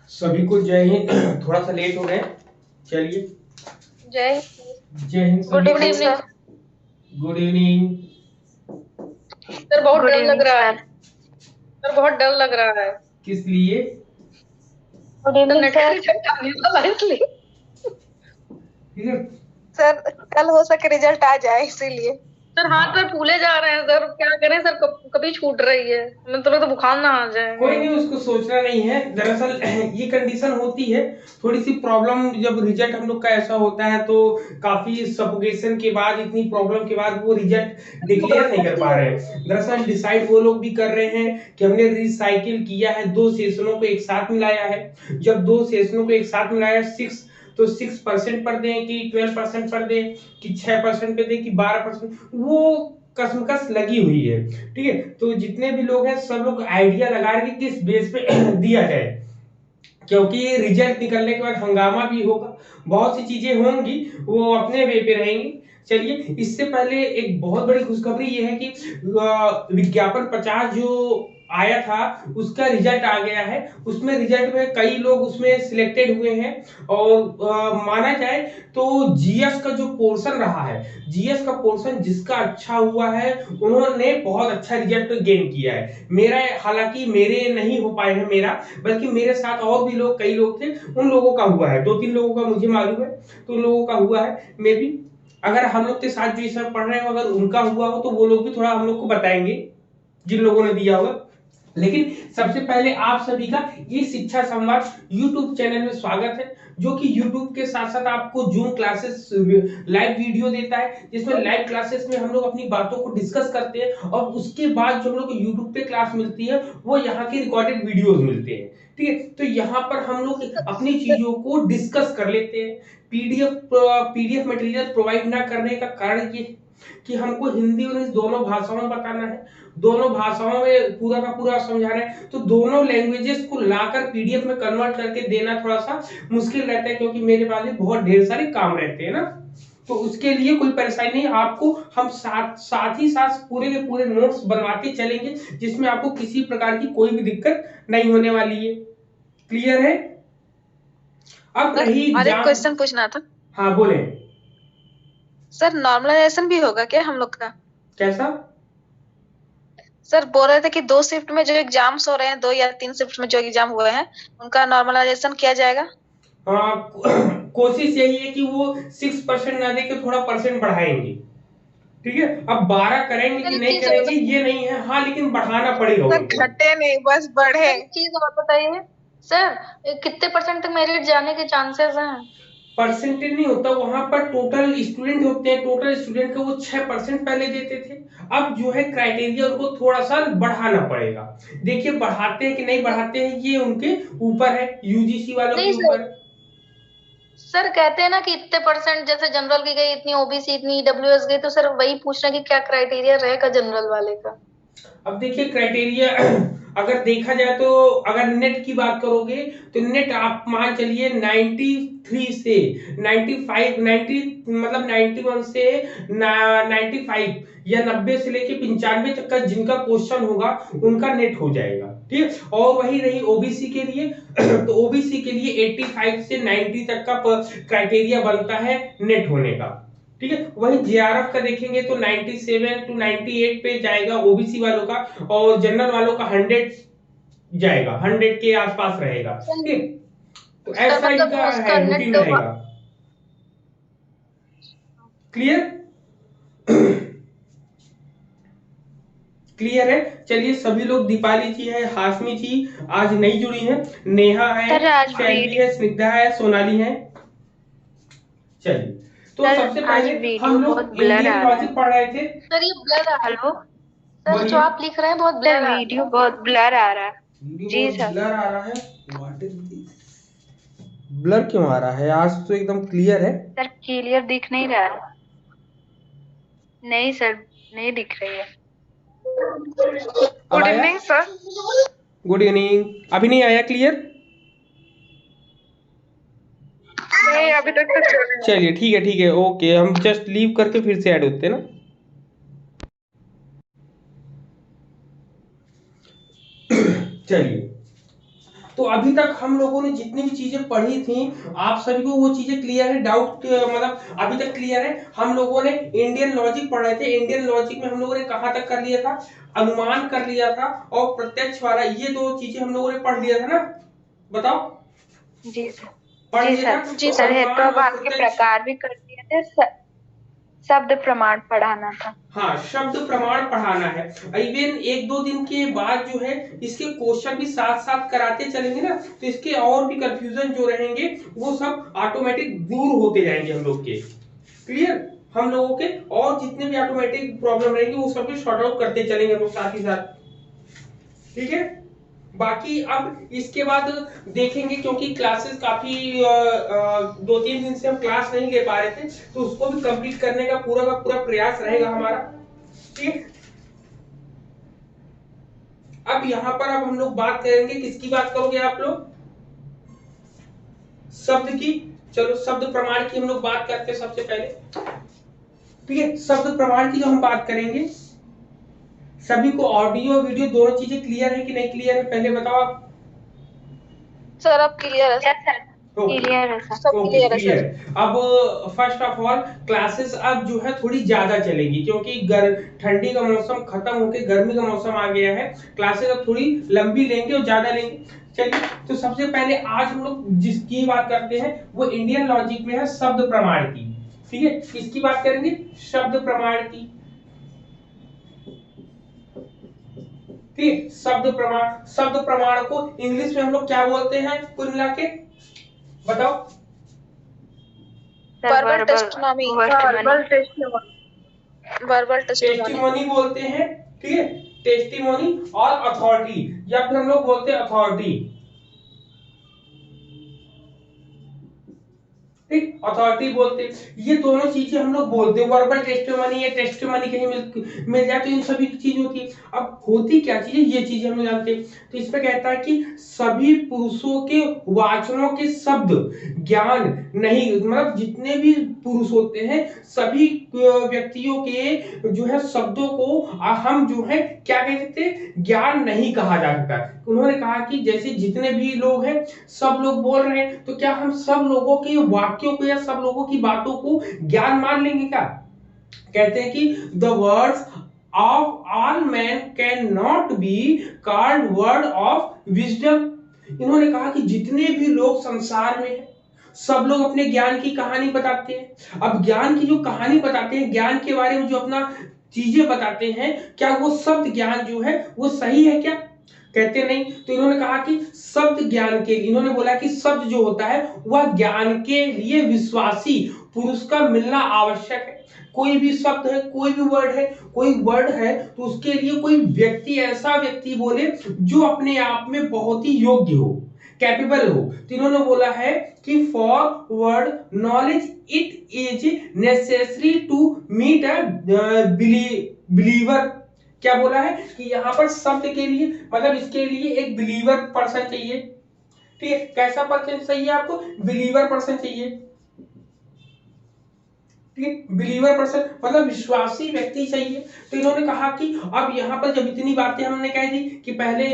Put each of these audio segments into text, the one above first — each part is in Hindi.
सभी को जय हिंद। थोड़ा सा लेट हो गए, चलिए। जय जय हिंद गुड सभी को। Evening sir. Good evening. Sir बहुत गुड डर लग इवनिंग रहा है। सर। सर बहुत डर लग रहा है। किस लिए? गुड सर इवनिंग नेट का सर। रिजल्ट आने वाला है इसलिए। ठीक है। सर कल हो सके रिजल्ट आ जाए इसीलिए। सर हाथ हाँ, पैर फूले जा रहे हैं सर, क्या करें सर, कभी छूट रही है। मैं तो लगता बुखार ना आ जाए। कोई नहीं, उसको सोचना नहीं है। दरअसल ये कंडीशन होती है, थोड़ी सी प्रॉब्लम। जब रिजल्ट हम लोग का ऐसा होता है तो काफी सफोकेशन के बाद, इतनी प्रॉब्लम के बाद वो रिजल्ट डिक्लेयर नहीं कर पा रहे हैं। दरअसल डिसाइड वो लोग भी कर रहे हैं कि हमने रिसाइकिल किया है, 2 सेशनों को एक साथ मिलाया है। जब 2 सेशनों को एक साथ मिलाया 6, तो 6% पर दें कि 12% पर दें कि 6% पे दें कि 12%, वो कसमकस लगी हुई है। ठीक है, तो जितने भी लोग हैं सब लोग आइडिया लगा रहे हैं कि किस बेस पे दिया जाए, क्योंकि रिजल्ट निकलने के बाद हंगामा भी होगा, बहुत सी चीजें होंगी, वो अपने वे पे रहेंगी। चलिए, इससे पहले एक बहुत बड़ी खुशखबरी ये है कि विज्ञापन 50 जो आया था उसका रिजल्ट आ गया है। उसमें रिजल्ट में कई लोग उसमें सिलेक्टेड हुए हैं, और माना जाए तो जीएस का जो पोर्शन रहा है, जीएस का पोर्शन जिसका अच्छा हुआ है उन्होंने बहुत अच्छा रिजल्ट गेन किया है। मेरा, हालांकि मेरे नहीं हो पाए हैं मेरा, बल्कि मेरे साथ और भी लोग, कई लोग थे, उन लोगों का हुआ है। 2-3 लोगों का मुझे मालूम है, तो उन लोगों का हुआ है। मे भी अगर हम लोग के साथ जो इस समय पढ़ रहे हो अगर उनका हुआ हो तो वो लोग भी थोड़ा हम लोग को बताएंगे, जिन लोगों ने दिया होगा। लेकिन सबसे पहले आप सभी का ये शिक्षा संवाद यूट्यूब चैनल में स्वागत है, जो कि यूट्यूब के साथ साथ आपको जूम क्लासेस लाइव वीडियो देता है, जिसमें लाइव क्लासेस में हम लोग अपनी बातों को डिस्कस करते हैं, और उसके बाद जो हम लोग को यूट्यूब पे क्लास मिलती है वो यहाँ की रिकॉर्डेड वीडियोस मिलते हैं। ठीक है, तो यहाँ पर हम लोग अपनी चीजों को डिस्कस कर लेते हैं। पीडीएफ मटेरियल प्रोवाइड ना करने का कारण ये कि हमको हिंदी और इंग्लिश दोनों भाषाओं में बताना है, दोनों भाषाओं में पूरा का पूरा समझाना है, तो दोनों लैंग्वेजेस को लाकर पीडीएफ में कन्वर्ट करके देना थोड़ा सा मुश्किल रहता है, क्योंकि मेरे पास भी बहुत ढेर सारे काम रहते हैं ना। तो उसके लिए कोई परेशानी नहीं, आपको हम साथ ही साथ पूरे के पूरे नोट्स बनवाते चलेंगे, जिसमें आपको किसी प्रकार की कोई भी दिक्कत नहीं होने वाली है। क्लियर है? अब सर रही और एक एग्जाम। क्वेश्चन पूछना था। हाँ बोले। सर नॉर्मलाइजेशन भी होगा क्या हम लोग का? कैसा? सर बोल रहे थे कि 2 शिफ्ट में जो एग्जाम्स हो रहे हैं, 2 या 3 शिफ्ट में जो एग्जाम हुए हैं उनका नॉर्मलाइजेशन किया जाएगा। कोशिश यही है कि वो 6% ना दे के थोड़ा परसेंट बढ़ाएंगे। ठीक है, अब 12 करेंगे सर कि एक नहीं चीज और करेंगे ये नहीं है, हाँ, लेकिन बढ़ाना पड़ेगा सर उनको। घटे नहीं बस बढ़े। सर एक चीज और बताइए। सर कितने परसेंट तक मेरिट जाने के चांसेस हैं? परसेंटेज नहीं होता वहां पर, टोटल स्टूडेंट होते हैं, टोटल स्टूडेंट का वो 6% पहले देते थे। अब जो है क्राइटेरिया उनको थोड़ा सा बढ़ाना पड़ेगा। देखिए, बढ़ाते हैं कि नहीं बढ़ाते हैं ये उनके ऊपर है, यूजीसी वालों के नहीं सर। ऊपर है। सर कहते हैं ना कि इतने परसेंट, जैसे जनरल की गई इतनी, ओबीसी इतनी, ईडब्ल्यूएस गई, तो सर वही पूछना कि क्या क्राइटेरिया रहेगा जनरल वाले का? अब देखिए क्राइटेरिया अगर देखा जाए तो, अगर नेट की बात करोगे तो नेट आप मान चलिए 93 से 95, 90 मतलब 91 से 95 या 90 से लेके 95 तक का जिनका क्वेश्चन होगा उनका नेट हो जाएगा। ठीक है, और वही रही ओबीसी के लिए तो ओबीसी के लिए 85 से 90 तक का क्राइटेरिया बनता है नेट होने का। ठीक है, वही जेआरएफ का देखेंगे तो 97 टू 98 पे जाएगा ओबीसी वालों का, और जनरल वालों का 100 जाएगा, 100 के आसपास रहेगा। सर ठीक, तो सर ऐसा मतलब इनका उसका है, नेट। रूटीन रहेगा। क्लियर? क्लियर है? चलिए, सभी लोग, दीपाली जी है, हाशमी जी आज नई जुड़ी है, नेहा है, सर आज शैली वीडियो है, स्निग्धा है, सोनाली है। चलिए, तो सर सबसे आज पहले वीडियो हम बहुत लोग ब्लर इंडियन आ रहा है। लॉजिक पढ़ रहे थे। सर ये ब्लर आ रहा है। हेलो। सर जो बोलिए। आप लिख रहे हैं बहुत सर ब्लर आ रहा वीडियो है। बहुत ब्लर आ रहा है। वीडियो जी बहुत सर। ब्लर आ रहा है। What is this? ब्लर क्यों आ रहा है? आज तो एकदम क्लियर है। सर क्लियर दिख नहीं रहा है। नहीं सर, नहीं दिख रही है। अब गुड आया? Evening sir. Good evening. अभी नहीं आया क्लियर? नहीं अभी तक तो चल रहा है। चलिए, ठीक है, ठीक है, ओके, हम जस्ट लीव करके फिर से ऐड होते हैं ना। चलिए, तो अभी तक हम लोगों ने जितनी भी चीजें पढ़ी थी, आप सभी को वो चीजें क्लियर है? डाउट मतलब अभी तक क्लियर है? हम लोगों ने इंडियन लॉजिक पढ़े थे, इंडियन लॉजिक में हम लोगों ने कहां तक कर लिया था? अनुमान कर लिया था और प्रत्यक्ष वाला, ये दो चीजें हम लोगों ने पढ़ लिया था ना? बताओ। जी सर। पढ़ जी लिया सर। था? जी तो सर। हेतुवाद अनुमान और के प्रत्यक्ष, प्रकार भी कर दिए थे, शब्द प्रमाण पढ़ाना था। हाँ शब्द प्रमाण पढ़ाना है। इवन एक दो दिन के बाद जो है इसके क्वेश्चन भी साथ साथ कराते चलेंगे ना, तो इसके और भी कंफ्यूजन जो रहेंगे वो सब ऑटोमेटिक दूर होते जाएंगे हम लोग के। क्लियर? हम लोगों के और जितने भी ऑटोमेटिक प्रॉब्लम रहेंगे वो सब भी सॉर्ट आउट करते चलेंगे हम लोग साथ ही साथ। ठीक है? बाकी अब इसके बाद देखेंगे, क्योंकि क्लासेस काफी 2-3 दिन से हम क्लास नहीं ले पा रहे थे, तो उसको भी कंप्लीट करने का पूरा प्रयास रहेगा हमारा। ठीक। अब यहाँ पर अब हम लोग बात करेंगे, किसकी बात करोगे आप लोग? शब्द की। चलो शब्द प्रमाण की हम लोग बात करते हैं सबसे पहले। ठीक है, शब्द प्रमाण की जो हम बात करेंगे, सभी को ऑडियो वीडियो दोनों चीजें क्लियर है कि नहीं क्लियर है, पहले बताओ आप। सर अब क्लियर है सर। क्लियर है सर। सब ओके क्लियर है क्लियर। सर। अब फर्स्ट ऑफ ऑल क्लासेस अब जो है थोड़ी ज्यादा चलेगी, क्योंकि ठंडी का मौसम खत्म होके गर्मी का मौसम आ गया है। क्लासेस अब थोड़ी लंबी लेंगे और ज्यादा लेंगे। चलिए, तो सबसे पहले आज हम लोग जिसकी बात करते हैं वो इंडियन लॉजिक में है शब्द प्रमाण की। ठीक है, किसकी बात करेंगे? शब्द प्रमाण की। ठीक, शब्द प्रमाण को इंग्लिश में हम लोग क्या बोलते हैं कुल मिला के? बताओ। Verbal testimony. Verbal testimony. Testimony बोलते हैं। ठीक है, टेस्टिमोनी और अथॉरिटी, या फिर हम लोग बोलते हैं अथॉरिटी। ठीक, अथॉरिटी बोलते हैं। ये दोनों चीजें हम लोग बोलते हैं। वर्बल टेस्टिमोनी या टेस्टिमोनी कहीं मिल जाए तो इन सभी की चीज होती है। अब होती क्या चीज है, ये चीजें हम लोग जानते हैं। तो इसमें कहता है कि सभी पुरुषों के वाचनों के शब्द ज्ञान नहीं, मतलब जितने भी पुरुष होते हैं सभी व्यक्तियों के जो है शब्दों को हम जो है क्या कह सकते हैं, ज्ञान नहीं कहा जा सकता। उन्होंने कहा कि जैसे जितने भी लोग हैं सब लोग बोल रहे हैं, तो क्या हम सब लोगों के वाक्यों को या सब लोगों की बातों को ज्ञान मान लेंगे क्या? कहते हैं कि the words of all man can not be called word of wisdom. इन्होंने कहा कि जितने भी लोग संसार में हैं सब लोग अपने ज्ञान की कहानी बताते हैं। अब ज्ञान की जो कहानी बताते हैं, ज्ञान के बारे में जो अपना चीजें बताते हैं, क्या वो शब्द ज्ञान जो है वो सही है क्या? कहते नहीं। तो इन्होंने कहा कि शब्द ज्ञान के, इन्होंने बोला कि शब्द जो होता है वह ज्ञान के लिए विश्वासी पुरुष का मिलना आवश्यक है। कोई भी शब्द है, कोई भी वर्ड है तो उसके लिए कोई व्यक्ति, ऐसा व्यक्ति बोले जो अपने आप में बहुत ही योग्य हो, कैपेबल हो। तो इन्होंने बोला है कि for word knowledge it is necessary to meet a believer. क्या बोला है कि यहाँ पर शब्द के लिए, मतलब इसके लिए एक बिलीवर पर्सन चाहिए। ठीक है, कैसा पर्सन चाहिए आपको? बिलीवर पर्सन चाहिए। ठीक है, बिलीवर पर्सन मतलब विश्वासी व्यक्ति चाहिए। तो इन्होंने कहा कि अब यहाँ पर जब इतनी बातें हमने कह दी कि पहले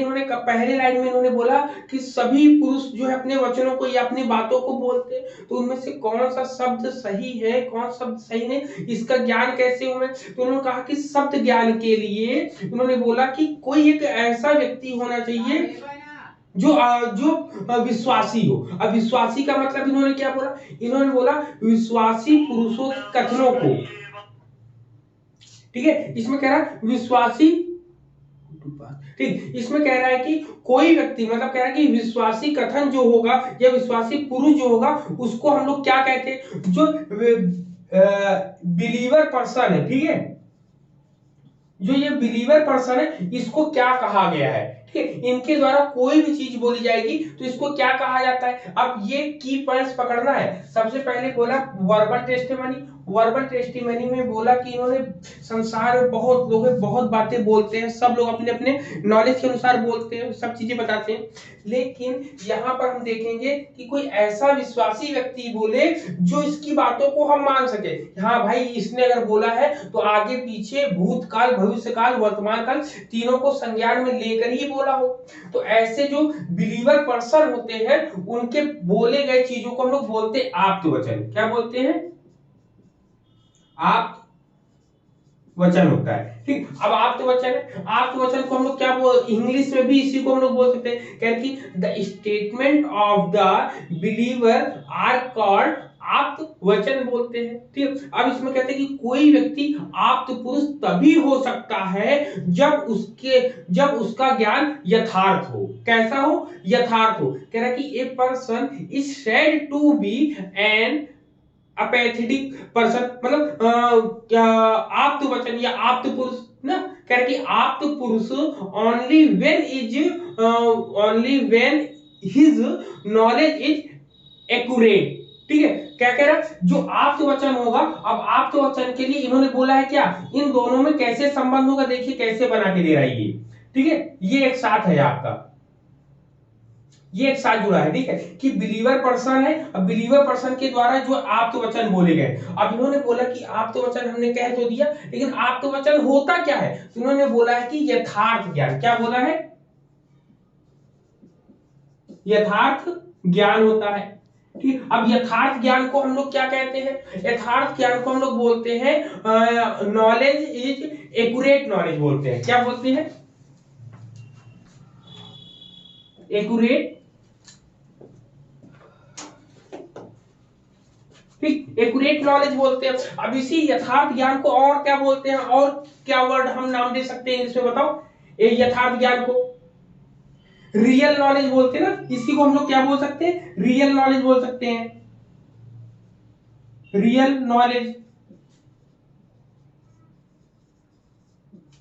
लाइन में इन्होंने बोला कि सभी पुरुष जो है अपने वचनों को या अपनी बातों को बोलते हैं, तो उनमें से कौन सा शब्द सही है, कौन शब्द सही नहीं, इसका ज्ञान कैसे हो? तो उन्होंने कहा कि शब्द ज्ञान के लिए उन्होंने बोला कि कोई एक ऐसा व्यक्ति होना चाहिए जो विश्वासी हो। अब विश्वासी का मतलब इन्होंने क्या बोला? इन्होंने बोला विश्वासी पुरुषों के कथनों को। ठीक है, इसमें कह रहा है विश्वासी, ठीक, इसमें कह रहा है कि कोई व्यक्ति, मतलब कह रहा है कि विश्वासी कथन जो होगा या विश्वासी पुरुष जो होगा उसको हम लोग क्या कहते हैं? जो बिलीवर पर्सन है। ठीक है, जो ये बिलीवर पर्सन है इसको क्या कहा गया है? ठीक है, इनके द्वारा कोई भी चीज बोली जाएगी तो इसको क्या कहा जाता है? अब ये की पॉइंट्स पकड़ना है। सबसे पहले बोला वर्बल टेस्टिमनी, वर्बल टेस्टिमनी में बोला कि इन्होंने संसार में बहुत लोग बहुत बातें बोलते हैं, सब लोग अपने अपने नॉलेज के अनुसार बोलते हैं, सब चीजें बताते हैं, लेकिन यहाँ पर हम देखेंगे कि कोई ऐसा विश्वासी व्यक्ति बोले जो इसकी बातों को हम मान सके, हाँ भाई इसने अगर बोला है तो आगे पीछे भूतकाल भविष्यकाल वर्तमान काल तीनों को संज्ञान में लेकर ही बोला हो। तो ऐसे जो बिलीवर पर्सन होते हैं उनके बोले गए चीजों को हम लोग बोलते हैं आप्त वचन। क्या बोलते हैं? आप्त वचन होता है। ठीक, अब आप्त वचन है, आप्त वचन को हम लोग क्या बोल, इंग्लिश में भी इसी को हम लोग बोल सकते हैं, कह कि the statement of the believer are called आप्त वचन बोलते हैं। ठीक, अब इसमें कहते हैं कि कोई व्यक्ति आप्त पुरुष तभी हो सकता है जब उसका ज्ञान यथार्थ हो। कैसा हो? यथार्थ हो। कह रहा है कि a person is said to be an apathetic person, मतलब आप्त वचन या आप्त पुरुष ना, कह रहा कि आप्त पुरुष only when his knowledge is accurate. ठीक है, क्या कह रहा है? जो आप्त वचन होगा, अब आप्त वचन के लिए इन्होंने बोला है क्या, इन दोनों में कैसे संबंध होगा, देखिए कैसे बना के दे रहा है ये। ठीक है, ये एक साथ है आपका, ये एक साथ जुड़ा है। ठीक है, कि बिलीवर पर्सन है, अब बिलीवर पर्सन के द्वारा जो आप्त वचन बोले गए, अब इन्होंने बोला कि आप्त वचन हमने कह तो दिया, लेकिन आप्त वचन होता क्या है? तो इन्होंने बोला है कि यथार्थ ज्ञान। क्या बोला है? यथार्थ ज्ञान होता है। ठीक, अब यथार्थ ज्ञान को हम लोग क्या कहते हैं? यथार्थ ज्ञान को हम लोग बोलते हैं नॉलेज इज एक्यूरेट नॉलेज बोलते हैं। क्या बोलते हैं? एक्यूरेट। ठीक, एक्यूरेट नॉलेज बोलते हैं। अब इसी यथार्थ ज्ञान को और क्या बोलते हैं, और क्या वर्ड हम नाम दे सकते हैं इसमें बताओ? यथार्थ ज्ञान को रियल नॉलेज बोलते हैं ना, इसी को हम लोग क्या बोल सकते हैं? रियल नॉलेज बोल सकते हैं, रियल नॉलेज।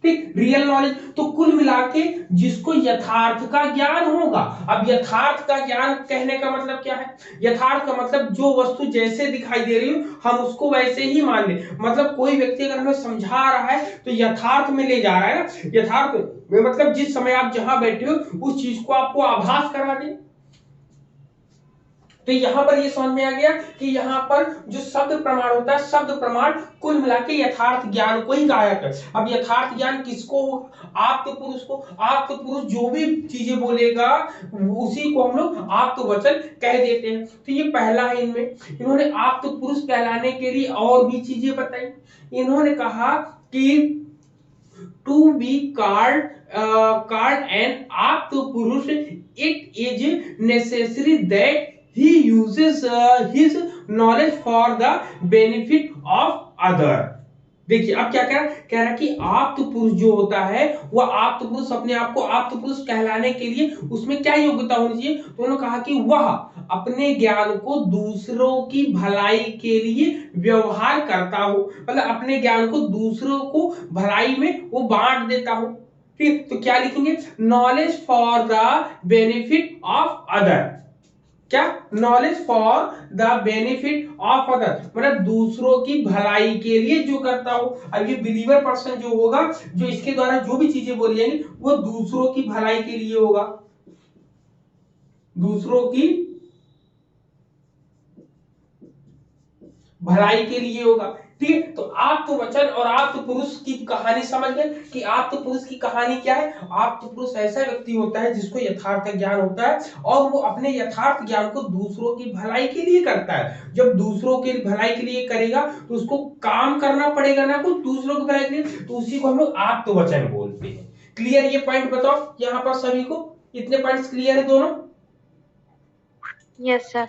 ठीक, रियल नॉलेज। तो कुल मिला के जिसको यथार्थ का ज्ञान होगा, अब यथार्थ का ज्ञान कहने का मतलब क्या है? यथार्थ का मतलब जो वस्तु जैसे दिखाई दे रही हो हम उसको वैसे ही मान ले। मतलब कोई व्यक्ति अगर हमें समझा रहा है तो यथार्थ में ले जा रहा है ना, यथार्थ में मतलब जिस समय आप जहां बैठे हो उस चीज को आपको आभास करा दे। तो यहां पर ये समझ में आ गया कि यहां पर जो शब्द प्रमाण होता है, शब्द प्रमाण कुल मिला के यथार्थ ज्ञान को ही कहा जाता है। अब यथार्थ ज्ञान किसको? आप्त पुरुष को। आप्त पुरुष जो भी चीजें बोलेगा उसी को हम लोग आप्त वचन कह देते हैं। तो ये पहला है इनमें। इन्होंने आप्त पुरुष कहलाने के लिए और भी चीजें बताई। इन्होंने कहा कि to be called an apt पुरुष, it is necessary that he uses his knowledge for the benefit of other। देखिए अब क्या कह रहा कि आप्त पुरुष जो होता है वह आप्त पुरुष अपने आप को आप्त पुरुष कहलाने के लिए उसमें क्या योग्यता होनी चाहिए? तो उन्होंने कहा कि वह अपने ज्ञान को दूसरों की भलाई के लिए व्यवहार करता हो, मतलब अपने ज्ञान को दूसरों को भलाई में वो बांट देता हो। ठीक, तो क्या लिखेंगे? Knowledge for the benefit of other. क्या? Knowledge for the benefit of other, मतलब दूसरों की भलाई के लिए जो करता हो। अब ये बिलीवर पर्सन जो होगा, जो इसके द्वारा जो भी चीजें बोली जाएंगी वो दूसरों की भलाई के लिए होगा, दूसरों की भलाई के लिए होगा। ठीक है, तो आप्त वचन और आप्त पुरुष की कहानी समझ गए कि आप्त पुरुष की कहानी क्या है। आप्त पुरुष ऐसा व्यक्ति होता है जिसको यथार्थ ज्ञान होता है और वो अपने यथार्थ ज्ञान को दूसरों की भलाई के लिए करता है। जब दूसरों की भलाई के लिए करेगा तो उसको काम करना पड़ेगा ना कुछ दूसरों की भलाई के लिए, तो उसी को हम लोग आप्त वचन बोलते हैं। क्लियर? ये पॉइंट बताओ यहाँ पर सभी को, इतने पॉइंट्स क्लियर है दोनों? Yes sir.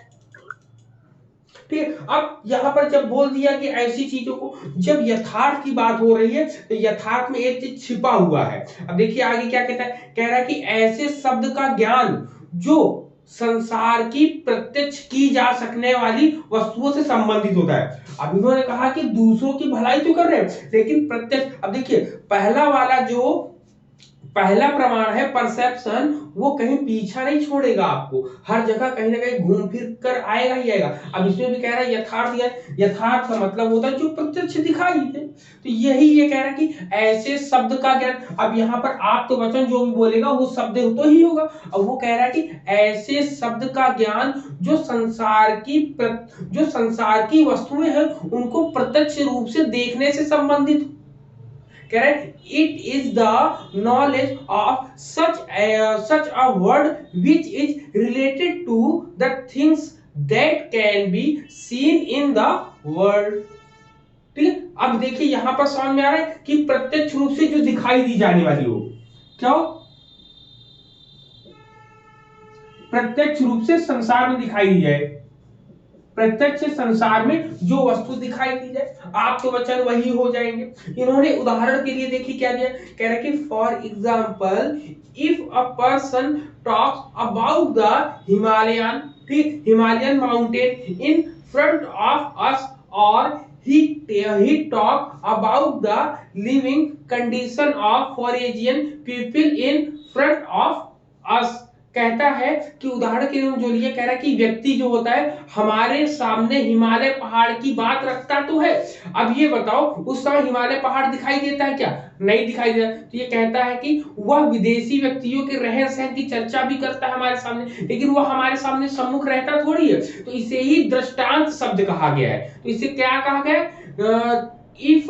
ठीक है, अब यहां पर जब बोल दिया कि ऐसी चीजों को, जब यथार्थ की बात हो रही है तो यथार्थ में एक चीज छिपा हुआ है। अब देखिए आगे क्या कहता है, कह रहा है कि ऐसे शब्द का ज्ञान जो संसार की प्रत्यक्ष की जा सकने वाली वस्तुओं से संबंधित होता है। अब इन्होंने कहा कि दूसरों की भलाई तो कर रहे हैं लेकिन प्रत्यक्ष, अब देखिए पहला वाला जो पहला प्रमाण है परसेप्शन, वो कहीं पीछा नहीं छोड़ेगा आपको, हर जगह कहीं ना कहीं घूम फिर कर आएगा ही आएगा। अब इसमें भी कह रहा है यथार्थ, या यथार्थ का मतलब होता है जो प्रत्यक्ष दिखाई दे, तो यही ये कह रहा है कि ऐसे शब्द का ज्ञान। अब यहाँ पर आप तो वचन जो भी बोलेगा वो शब्द तो ही होगा। अब वो कह रहा है कि ऐसे शब्द का ज्ञान जो संसार की वस्तुएं हैं उनको प्रत्यक्ष रूप से देखने से संबंधित। कह रहा है it is the knowledge of such a word which is related to the things that can be seen in the world. ठीक है, अब देखिए यहां पर समझ में आ रहा है कि प्रत्यक्ष रूप से जो दिखाई दी जाने वाली हो, क्या हो, प्रत्यक्ष रूप से संसार में दिखाई दी जाए, प्रत्यक्ष संसार में जो वस्तु दिखाई दी जाए, आप तो वचन वही हो जाएंगे। इन्होंने उदाहरण के लिए देखिए क्या दिया, कह रहे कि for example if a person talks about the Himalayan, ठीक, Himalayan mountain in front of us, और he talk about the living condition of foreign people in front of us। कहता है कि उदाहरण के लिए जो लिए कह रहा है कि व्यक्ति जो होता है हमारे सामने हिमालय पहाड़ की बात रखता तो है। अब ये बताओ उस समय हिमालय पहाड़ दिखाई देता है क्या? नहीं दिखाई देता। तो ये कहता है कि वह विदेशी व्यक्तियों के रहन सहन की चर्चा भी करता है हमारे सामने, लेकिन वह हमारे सामने सम्मुख रहता थोड़ी है। तो इसे ही दृष्टांत शब्द कहा गया है। तो इसे क्या कहा गया है? If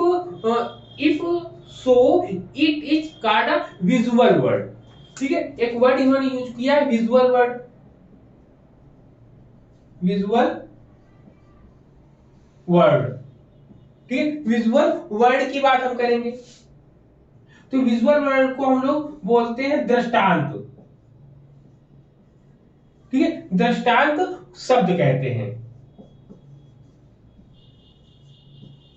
so it is called a visual word. ठीक है, एक वर्ड इन्होंने यूज किया है विजुअल वर्ड, विजुअल वर्ड। ठीक है, विजुअल वर्ड की बात हम करेंगे तो विजुअल वर्ड को हम लोग बोलते हैं दृष्टांत। ठीक है, दृष्टांत शब्द कहते हैं।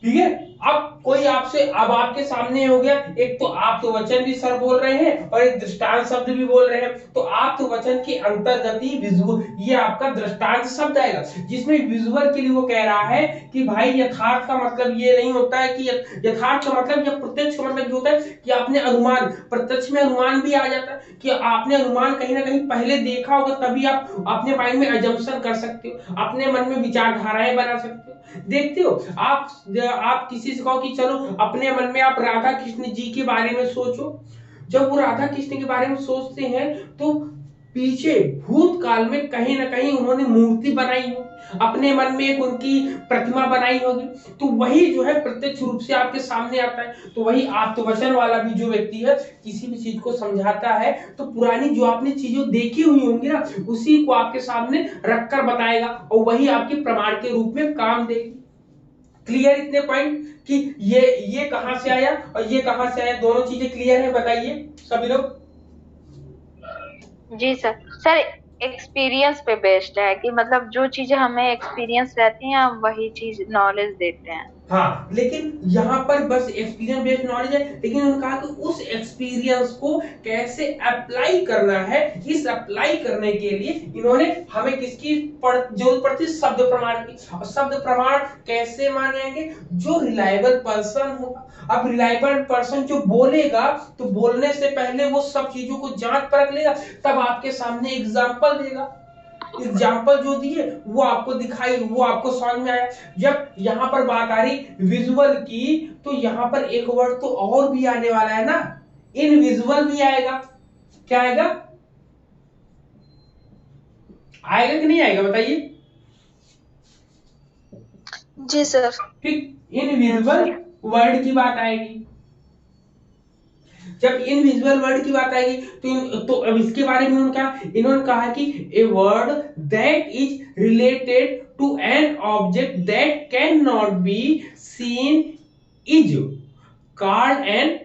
ठीक है, अब कोई आपसे, अब आपके सामने हो गया, एक तो आप तो वचन भी सर बोल रहे हैं और एक दृष्टांत शब्द भी बोल रहे हैं। तो आप तो वचन के अंतर्गति विजुअल, ये आपका दृष्टांत शब्द आएगा, जिसमें विजुअल के लिए वो कह रहा है कि भाई यथार्थ का मतलब ये नहीं होता है कि यथार्थ का मतलब, या प्रत्यक्ष का मतलब ये होता है कि आपने अनुमान, प्रत्यक्ष में अनुमान भी आ जाता है कि आपने अनुमान कहीं ना कहीं पहले देखा होगा, तभी आप अपने माइंड में अजम्पशन कर सकते हो, अपने मन में विचारधाराएं बना सकते हो। देखते हो आप किसी से कहो कि चलो अपने मन में आप राधा कृष्ण जी के बारे में सोचो, जब वो राधा कृष्ण के बारे में सोचते हैं तो पीछे भूतकाल में कहीं ना कहीं उन्होंने मूर्ति बनाई हो, अपने मन में एक उनकी प्रतिमा बनाई होगी, तो वही जो है प्रत्यक्ष रूप से आपके सामने आता है। तो वही आप तो वचन वाला भी जो व्यक्ति है किसी भी चीज को समझाता है तो पुरानी जो आपने चीजें देखी हुई होंगी ना, उसी को आपके सामने रखकर बताएगा और वही आपके प्रमाण के रूप में काम देगी। क्लियर इतने पॉइंट कि ये कहां से आया और ये कहां से आया, दोनों चीजें क्लियर है? बताइए सभी लोग। जी सर। सर एक्सपीरियंस पे बेस्ड है कि मतलब जो चीजें हमें एक्सपीरियंस रहती हैं हम वही चीज नॉलेज देते हैं। हाँ, लेकिन यहाँ पर बस एक्सपीरियंस बेस्ड नॉलेज है, लेकिन उन्होंने कहा कि उस एक्सपीरियंस को कैसे अप्लाई करना है, इस अप्लाई करने के लिए इन्होंने हमें किसकी जरूरत पड़ती है? शब्द प्रमाण की। और शब्द प्रमाण कैसे मानेंगे? जो रिलायबल पर्सन होगा। अब रिलायबल पर्सन जो बोलेगा तो बोलने से पहले वो सब चीजों को जांच परख लेगा, तब आपके सामने एग्जाम्पल देगा। एग्जाम्पल जो दिए वो आपको दिखाई, वो आपको समझ में आया। जब यहाँ पर बात आ रही विजुअल की, तो यहाँ पर एक वर्ड तो और भी आने वाला है ना, इनविजुअल भी आएगा। क्या आएगा? आएगा कि नहीं आएगा बताइए? जी सर। ठीक, इनविजुअल वर्ड की बात आएगी। जब इनविजुअल वर्ड की बात आएगी तो अब इसके बारे में इन्होंने कहा कि a word that is related to an object that can not be seen is called an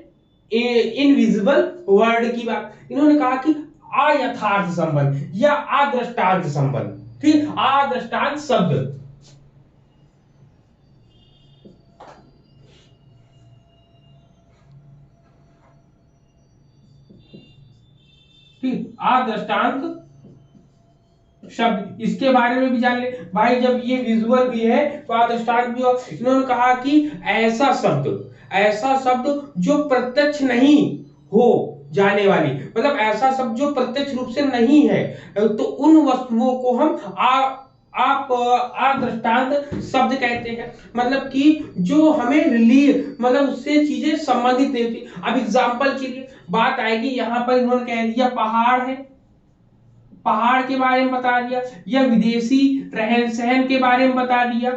invisible word की बात। इन्होंने कहा कि अयथार्थ संबंध या अदृष्टांत संबंध। ठीक, अदृष्टांत शब्द। ठीक, अदृष्टांत शब्द, इसके बारे में भी जान ले भाई। जब ये विजुअल भी है तो अदृष्टांत भी हो। इन्होंने कहा कि ऐसा शब्द जो प्रत्यक्ष नहीं हो, जाने वाली, मतलब ऐसा शब्द जो प्रत्यक्ष रूप से नहीं है, तो उन वस्तुओं को हम आप दृष्टांत शब्द कहते हैं, मतलब कि जो हमें मतलब उससे चीजें संबंधित नहीं होती। अब एग्जाम्पल के लिए बात आएगी, यहाँ पर इन्होंने कह दिया पहाड़ है, पहाड़ के बारे में बता दिया, या विदेशी रहन सहन के बारे में बता दिया,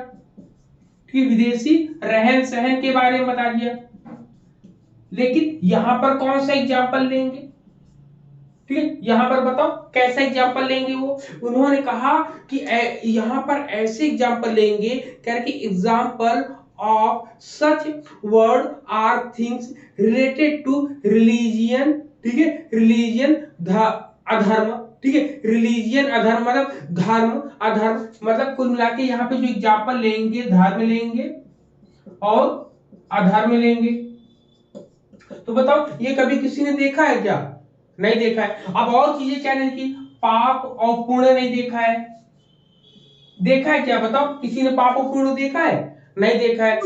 कि विदेशी रहन सहन के बारे में बता दिया। लेकिन यहां पर कौन सा एग्जाम्पल लेंगे, ठीक है, यहां पर बताओ कैसा एग्जाम्पल लेंगे वो। उन्होंने कहा कि यहां पर ऐसे एग्जाम्पल लेंगे, कह रहे कि example of such word are things related to religion, ठीक है, रिलीजियन अधर्म, ठीक है, रिलीजियन अधर्म मतलब धर्म अधर्म, मतलब कुल मिला के यहाँ पे जो एग्जाम्पल लेंगे धर्म लेंगे और अधर्म लेंगे। तो बताओ ये कभी किसी ने देखा है क्या, नहीं देखा है। अब और चीजें क्या नहीं देखी, पाप और पुण्य नहीं देखा है, देखा है क्या बताओ, किसी ने पाप और पुण्य देखा है, नहीं देखा है,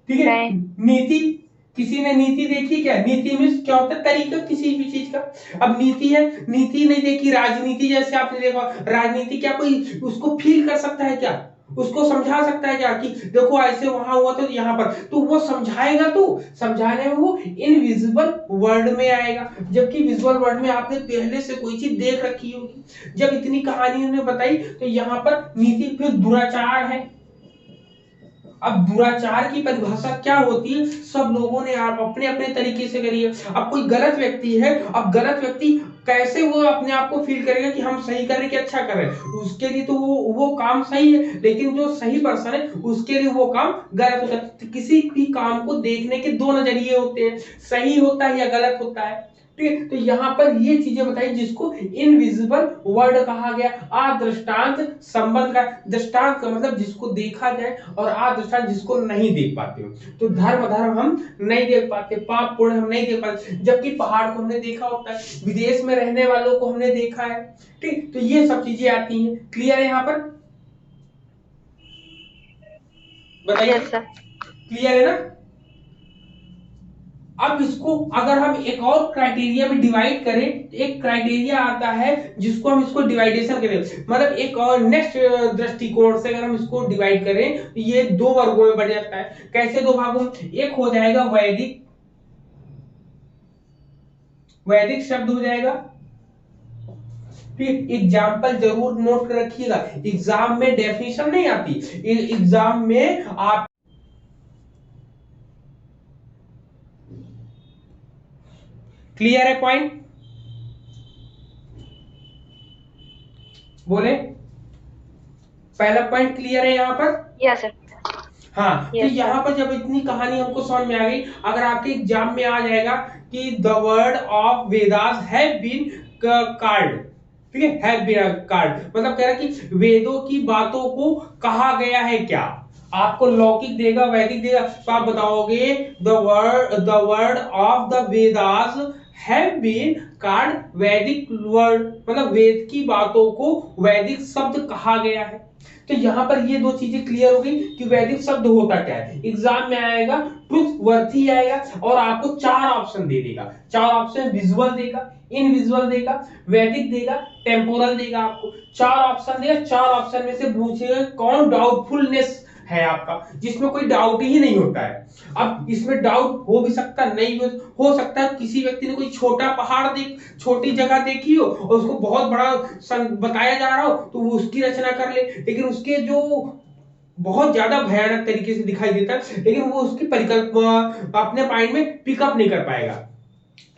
ठीक है। नीति, किसी ने नीति देखी क्या, नीति में क्या होता है, तरीका किसी भी चीज का। अब नीति है, नीति नहीं देखी। राजनीति जैसे आपने देखा, राजनीति क्या कोई उसको फील कर सकता है क्या, उसको समझा सकता है क्या कि देखो ऐसे वहां हुआ तो यहाँ पर, तो वो समझाएगा, तो समझाने में वो इनविजिबल वर्ल्ड में आएगा, जबकि विजुअल वर्ल्ड में आपने पहले से कोई चीज देख रखी होगी। जब इतनी कहानी उन्होंने बताई तो यहाँ पर नीति फिर दुराचार है। अब दुराचार की परिभाषा क्या होती है, सब लोगों ने आप अपने अपने तरीके से करी है। अब कोई गलत व्यक्ति है, अब गलत व्यक्ति कैसे वो अपने आप को फील करेगा कि हम सही कर रहे हैं कि अच्छा कर रहे हैं, उसके लिए तो वो काम सही है, लेकिन जो सही पर्सन है उसके लिए वो काम गलत होता है। तो किसी भी काम को देखने के दो नजरिए होते हैं, सही होता है या गलत होता है, ठीक है। तो यहाँ पर ये चीजें बताई जिसको इनविजिबल वर्ड कहा गया। अदृष्टांत संबंध का, दृष्टांत का मतलब जिसको देखा जाए, और अदृष्टांत जिसको नहीं देख पाते हो। तो धर्म हम नहीं देख पाते, पाप पुण्य हम नहीं देख पाते, जबकि पहाड़ को हमने देखा होता है, विदेश में रहने वालों को हमने देखा है, ठीक। तो ये सब चीजें आती हैं। क्लियर है यहाँ पर, बताइए, क्लियर है ना। अब इसको अगर हम एक और क्राइटेरिया में डिवाइड करें, तो एक क्राइटेरिया आता है जिसको हम इसको डिवाइडेशन करें, मतलब एक और नेक्स्ट दृष्टिकोण से अगर हम इसको डिवाइड करें तो ये दो वर्गों में बढ़ जाता है। कैसे दो भागों में, एक हो जाएगा वैदिक, वैदिक शब्द हो जाएगा, फिर एग्जाम्पल जरूर नोट कर रखिएगा, एग्जाम में डेफिनेशन नहीं आती, एग्जाम में आप क्लियर है पॉइंट, बोले पहला पॉइंट क्लियर है यहाँ पर। Yes sir. हाँ, तो यहाँ पर जब इतनी कहानी हमको समझ में आ गई, अगर आपके एग्जाम में आ जाएगा कि the word of Vedas have been card, ठीक है, हैव बीन कार्ड मतलब कह रहा है कि वेदों की बातों को कहा गया है क्या। आपको लौकिक देगा, वैदिक देगा, तो आप बताओगे the word of the Vedas have been card Vedic word, मतलब वेद की बातों को वैदिक शब्द कहा गया है। तो यहाँ पर ये दो चीजें क्लियर हो गई कि वैदिक शब्द होता क्या है। एग्जाम में आएगा ट्रुथ वर्थी आएगा और आपको चार ऑप्शन दे देगा, चार ऑप्शन विजुअल देगा, इनविजुअल देगा, वैदिक देगा, टेम्पोरल देगा। आपको चार ऑप्शन देगा, चार ऑप्शन में से पूछेगा कौन डाउटफुलनेस है आपका, जिसमें कोई डाउट ही नहीं होता है। अब इसमें डाउट हो भी सकता, नहीं हो सकता है किसी व्यक्ति ने कोई छोटा पहाड़ देख, छोटी जगह देखी हो और उसको बहुत बड़ा बताया जा रहा हो तो वो उसकी रचना कर ले, लेकिन उसके जो बहुत ज्यादा भयानक तरीके से दिखाई देता है, लेकिन वो उसकी परिकल्पना अपने माइंड में पिकअप नहीं कर पाएगा,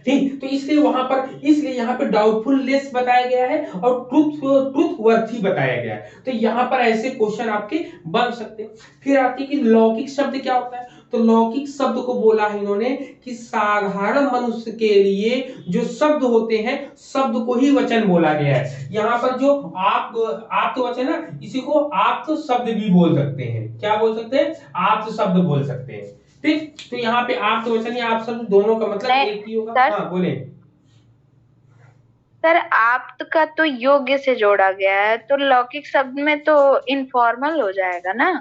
ठीक। तो इसलिए वहां पर, इसलिए यहाँ पे डाउटफुल लेस बताया गया है और ट्रुथ वर्थी बताया गया है। तो यहाँ पर ऐसे क्वेश्चन आपके बन सकते हैं। फिर आती है कि लौकिक शब्द क्या होता है, तो लौकिक शब्द को बोला है इन्होंने कि साधारण मनुष्य के लिए जो शब्द होते हैं, शब्द को ही वचन बोला गया है। यहाँ पर जो आप तो वचन ना, इसी को आप तो शब्द भी बोल सकते हैं। क्या बोल सकते हैं, आप तो शब्द बोल सकते हैं, ठीक। तो यहाँ पे आप तो वचन या आप शब्द दोनों का मतलब एक ही होगा। हाँ बोले सर, आप का तो योग्य से जोड़ा गया है, तो लौकिक शब्द में तो इनफॉर्मल हो जाएगा ना।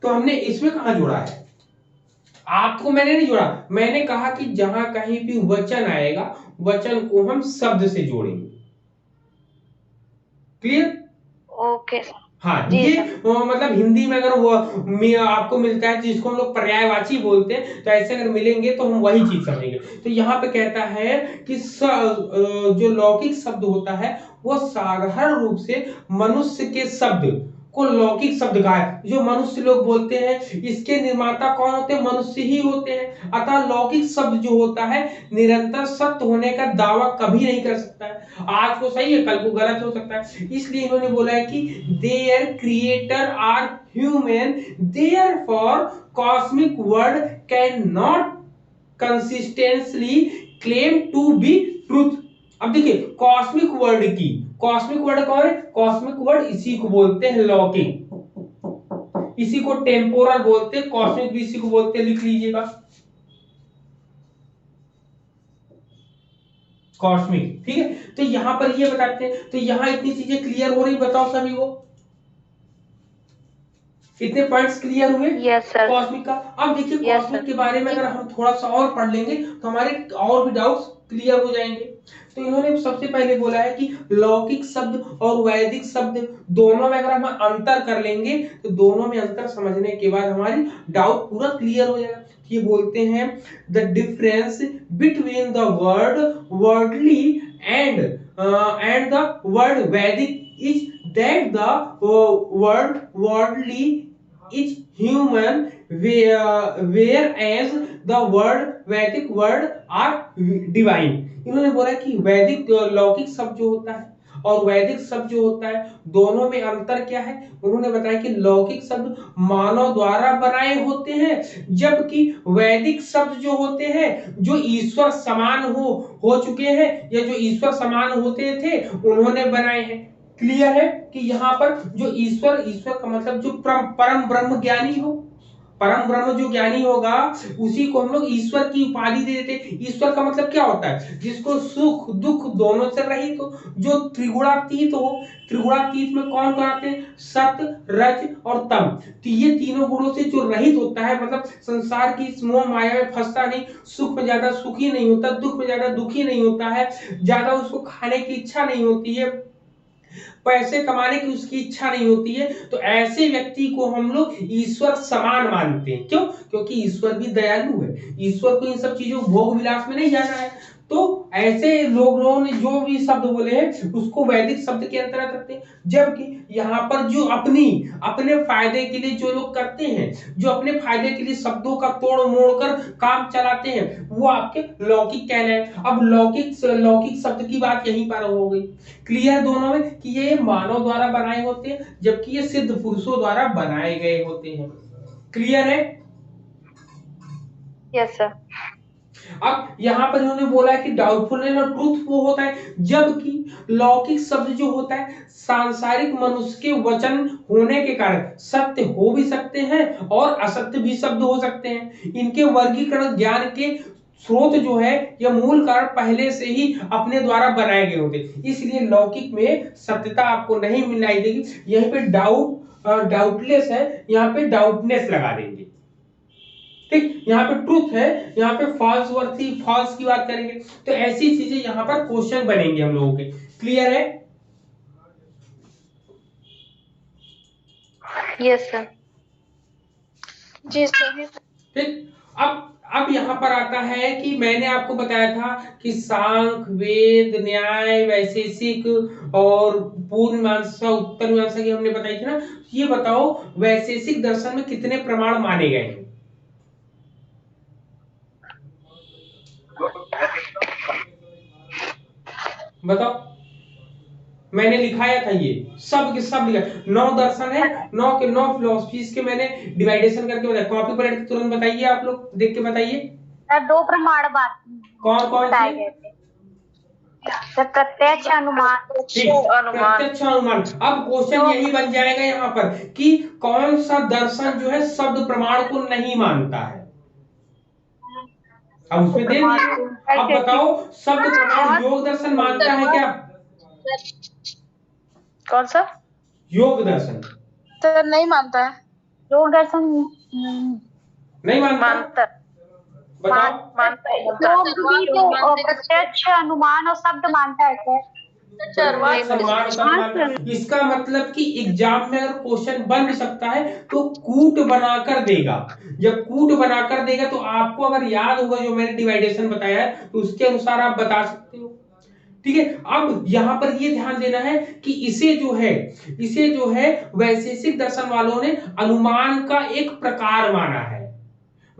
तो हमने इसमें कहा जोड़ा है, आपको मैंने नहीं जोड़ा, मैंने कहा कि जहां कहीं भी वचन आएगा वचन को हम शब्द से जोड़ेंगे। क्लियर? Okay sir. हाँ, जी ये सर। मतलब हिंदी में अगर वो आपको मिलता है जिसको हम लोग पर्यायवाची बोलते हैं, तो ऐसे अगर मिलेंगे तो हम वही चीज समझेंगे। तो यहाँ पे कहता है कि जो लौकिक शब्द होता है वो साधारण रूप से मनुष्य के शब्द को लौकिक शब्द कहा है। जो मनुष्य लोग बोलते हैं इसके निर्माता कौन होते हैं? मनुष्य ही होते हैं। अतः लौकिक शब्द जो होता है निरंतर सत्य होने का दावा कभी नहीं कर सकता है। आज को सही है, कल को गलत हो सकता है। इसलिए इन्होंने बोला है कि their creator are human, therefore cosmic word can not consistently claim to be truth. अब देखिए कॉस्मिक वर्ड की, कॉस्मिक वर्ड कौन है? कॉस्मिक वर्ड इसी को बोलते हैं लौकिक, इसी को टेम्पोरल बोलते हैं, कॉस्मिक भी इसी को बोलते हैं। लिख लीजिएगा कॉस्मिक, ठीक है। तो यहां पर ये बताते हैं, तो यहां इतनी चीजें क्लियर हो रही, बताओ सभी को इतने पॉइंट्स क्लियर हुए यस सर। कॉस्मिक का। अब देखिए यस कॉस्मिक सर। के बारे में अगर हम थोड़ा सा और पढ़ लेंगे तो हमारे और भी डाउट्स क्लियर हो जाएंगे। तो इन्होंने सबसे पहले बोला है कि लौकिक शब्द और वैदिक शब्द दोनों में अगर हम अंतर कर लेंगे तो दोनों में अंतर समझने के बाद हमारी डाउट पूरा क्लियर हो जाएगा। ये बोलते हैं the difference between the word worldly and the word Vedic is that the word worldly is human, whereas the word वैदिक word are divine। इन्होंने बोला कि वैदिक लौकिक शब्द जो होता है और वैदिक शब्द जो होता है दोनों में अंतर क्या है। उन्होंने बताया कि लौकिक शब्द मानव द्वारा बनाए होते हैं, जबकि वैदिक शब्द जो होते हैं जो ईश्वर समान हो चुके हैं या जो ईश्वर समान होते थे उन्होंने बनाए हैं। क्लियर है कि यहाँ पर जो ईश्वर, ईश्वर का मतलब जो परम ब्रह्म ज्ञानी हो, परम ब्रह्म जो ज्ञानी होगा उसी को हम लोग ईश्वर की उपाधि दे देते हैं। ईश्वर का मतलब क्या होता है? जिसको सुख दुख दोनों से रहित हो, जो त्रिगुणातीत हो। त्रिगुणातीत में कौन कौन आते हैं? सत, रज और तम। तो ये तीनों गुणों से जो रहित होता है, मतलब संसार की इस मोह माया में फंसता नहीं, सुख में ज्यादा सुखी नहीं होता, दुख में ज्यादा दुखी नहीं होता है, ज्यादा उसको खाने की इच्छा नहीं होती है, पैसे कमाने की उसकी इच्छा नहीं होती है, तो ऐसे व्यक्ति को हम लोग ईश्वर समान मानते हैं। क्यों? क्योंकि ईश्वर भी दयालु है, ईश्वर को इन सब चीजों भोग विलास में नहीं जाना है। तो ऐसे लोगों ने जो भी शब्द बोले हैं उसको वैदिक शब्द के अंतर्गत रखते हैं। जबकि यहाँ पर जो अपने फायदे के लिए जो लोग करते हैं, जो अपने फायदे के लिए शब्दों का तोड़ मोड़ कर काम चलाते हैं, वो आपके लौकिक कहलाए। अब लौकिक शब्द की बात यहीं पर हो गई। क्लियर दोनों में कि ये मानव द्वारा बनाए होते हैं जबकि ये सिद्ध पुरुषों द्वारा बनाए गए होते हैं। क्लियर है? Yes sir. अब यहां पर इन्होंने बोला है कि डाउटफुलनेस और ट्रूथ वो होता है, जबकि लौकिक शब्द जो होता है सांसारिक मनुष्य के वचन होने के कारण सत्य हो भी सकते हैं और असत्य भी शब्द हो सकते हैं। इनके वर्गीकरण ज्ञान के स्रोत जो है या मूल कारण पहले से ही अपने द्वारा बनाए गए होते, इसलिए लौकिक में सत्यता आपको नहीं मिलाई देगी। यहीं पे डाउटलेस है, यहाँ पे डाउटनेस लगा देंगे। ठीक, यहाँ पे ट्रूथ है, यहाँ पे फॉल्स वर्थी फॉल्स की बात करेंगे। तो ऐसी चीजें यहाँ पर क्वेश्चन बनेंगे हम लोगों के। क्लियर है? Yes sir. जी सर। ठीक, अब यहाँ पर आता है कि मैंने आपको बताया था कि सांख्य, वेद, न्याय, वैशेषिक और पूर्व मीमांसा उत्तर मीमांसा की हमने बताई थी ना। ये बताओ वैशेषिक दर्शन में कितने प्रमाण माने गए हैं? बताओ। मैंने लिखाया था ये सब के सब लिखा, 9 दर्शन है, 9 के 9 फिलोसफीज के मैंने डिवाइडेशन करके बताया। कॉपी पर तुरंत बताइए, आप लोग देख के बताइए। सर 2 प्रमाण बात कौन कौन बताए से? गए थे सर? प्रत्यक्ष अनुमान। ठीक, प्रत्यक्ष अनुमान। अब क्वेश्चन यही बन जाएगा यहाँ पर कि कौन सा दर्शन जो है शब्द प्रमाण को नहीं मानता है। अब उसमें दे दिए। अब बताओ शब्द प्रमाण योग दर्शन मानता है क्या? कौन सा? योग दर्शन सर नहीं मानता है। योग दर्शन नहीं मानता। बताओ। मानता है लोग भी तो प्रत्यक्ष अनुमान और शब्द मानता है सर। प्रत्यक्ष अनुमान शब्द हाँ मानता सर। है। इसका मतलब कि एग्जाम में अगर क्वेश्चन बन भी सकता है तो कूट बनाकर देगा। जब कूट बनाकर देगा तो आपको अगर याद होगा जो मैंने डिवाइडेशन बताया है तो उसके अनुसार आप बता सकते हो। ठीक है, अब यहां पर ये ध्यान देना है कि इसे जो है वैशेषिक दर्शन वालों ने अनुमान का एक प्रकार माना है।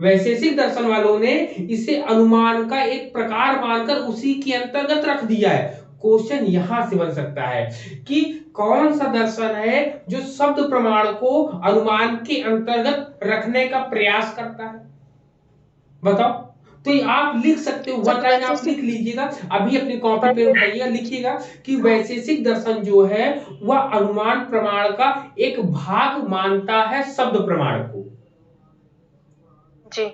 वैशेषिक दर्शन वालों ने इसे अनुमान का एक प्रकार मानकर उसी के अंतर्गत रख दिया है। क्वेश्चन यहां से बन सकता है कि कौन सा दर्शन है जो शब्द प्रमाण को अनुमान के अंतर्गत रखने का प्रयास करता है। बताओ। तो ये आप लिख सकते हो, वन लाइन आप लिख लीजिएगा, अभी अपनी कॉपी पे उठाइएगा, लिखिएगा कि वैशेषिक दर्शन जो है वह अनुमान प्रमाण का एक भाग मानता है शब्द प्रमाण को। जी।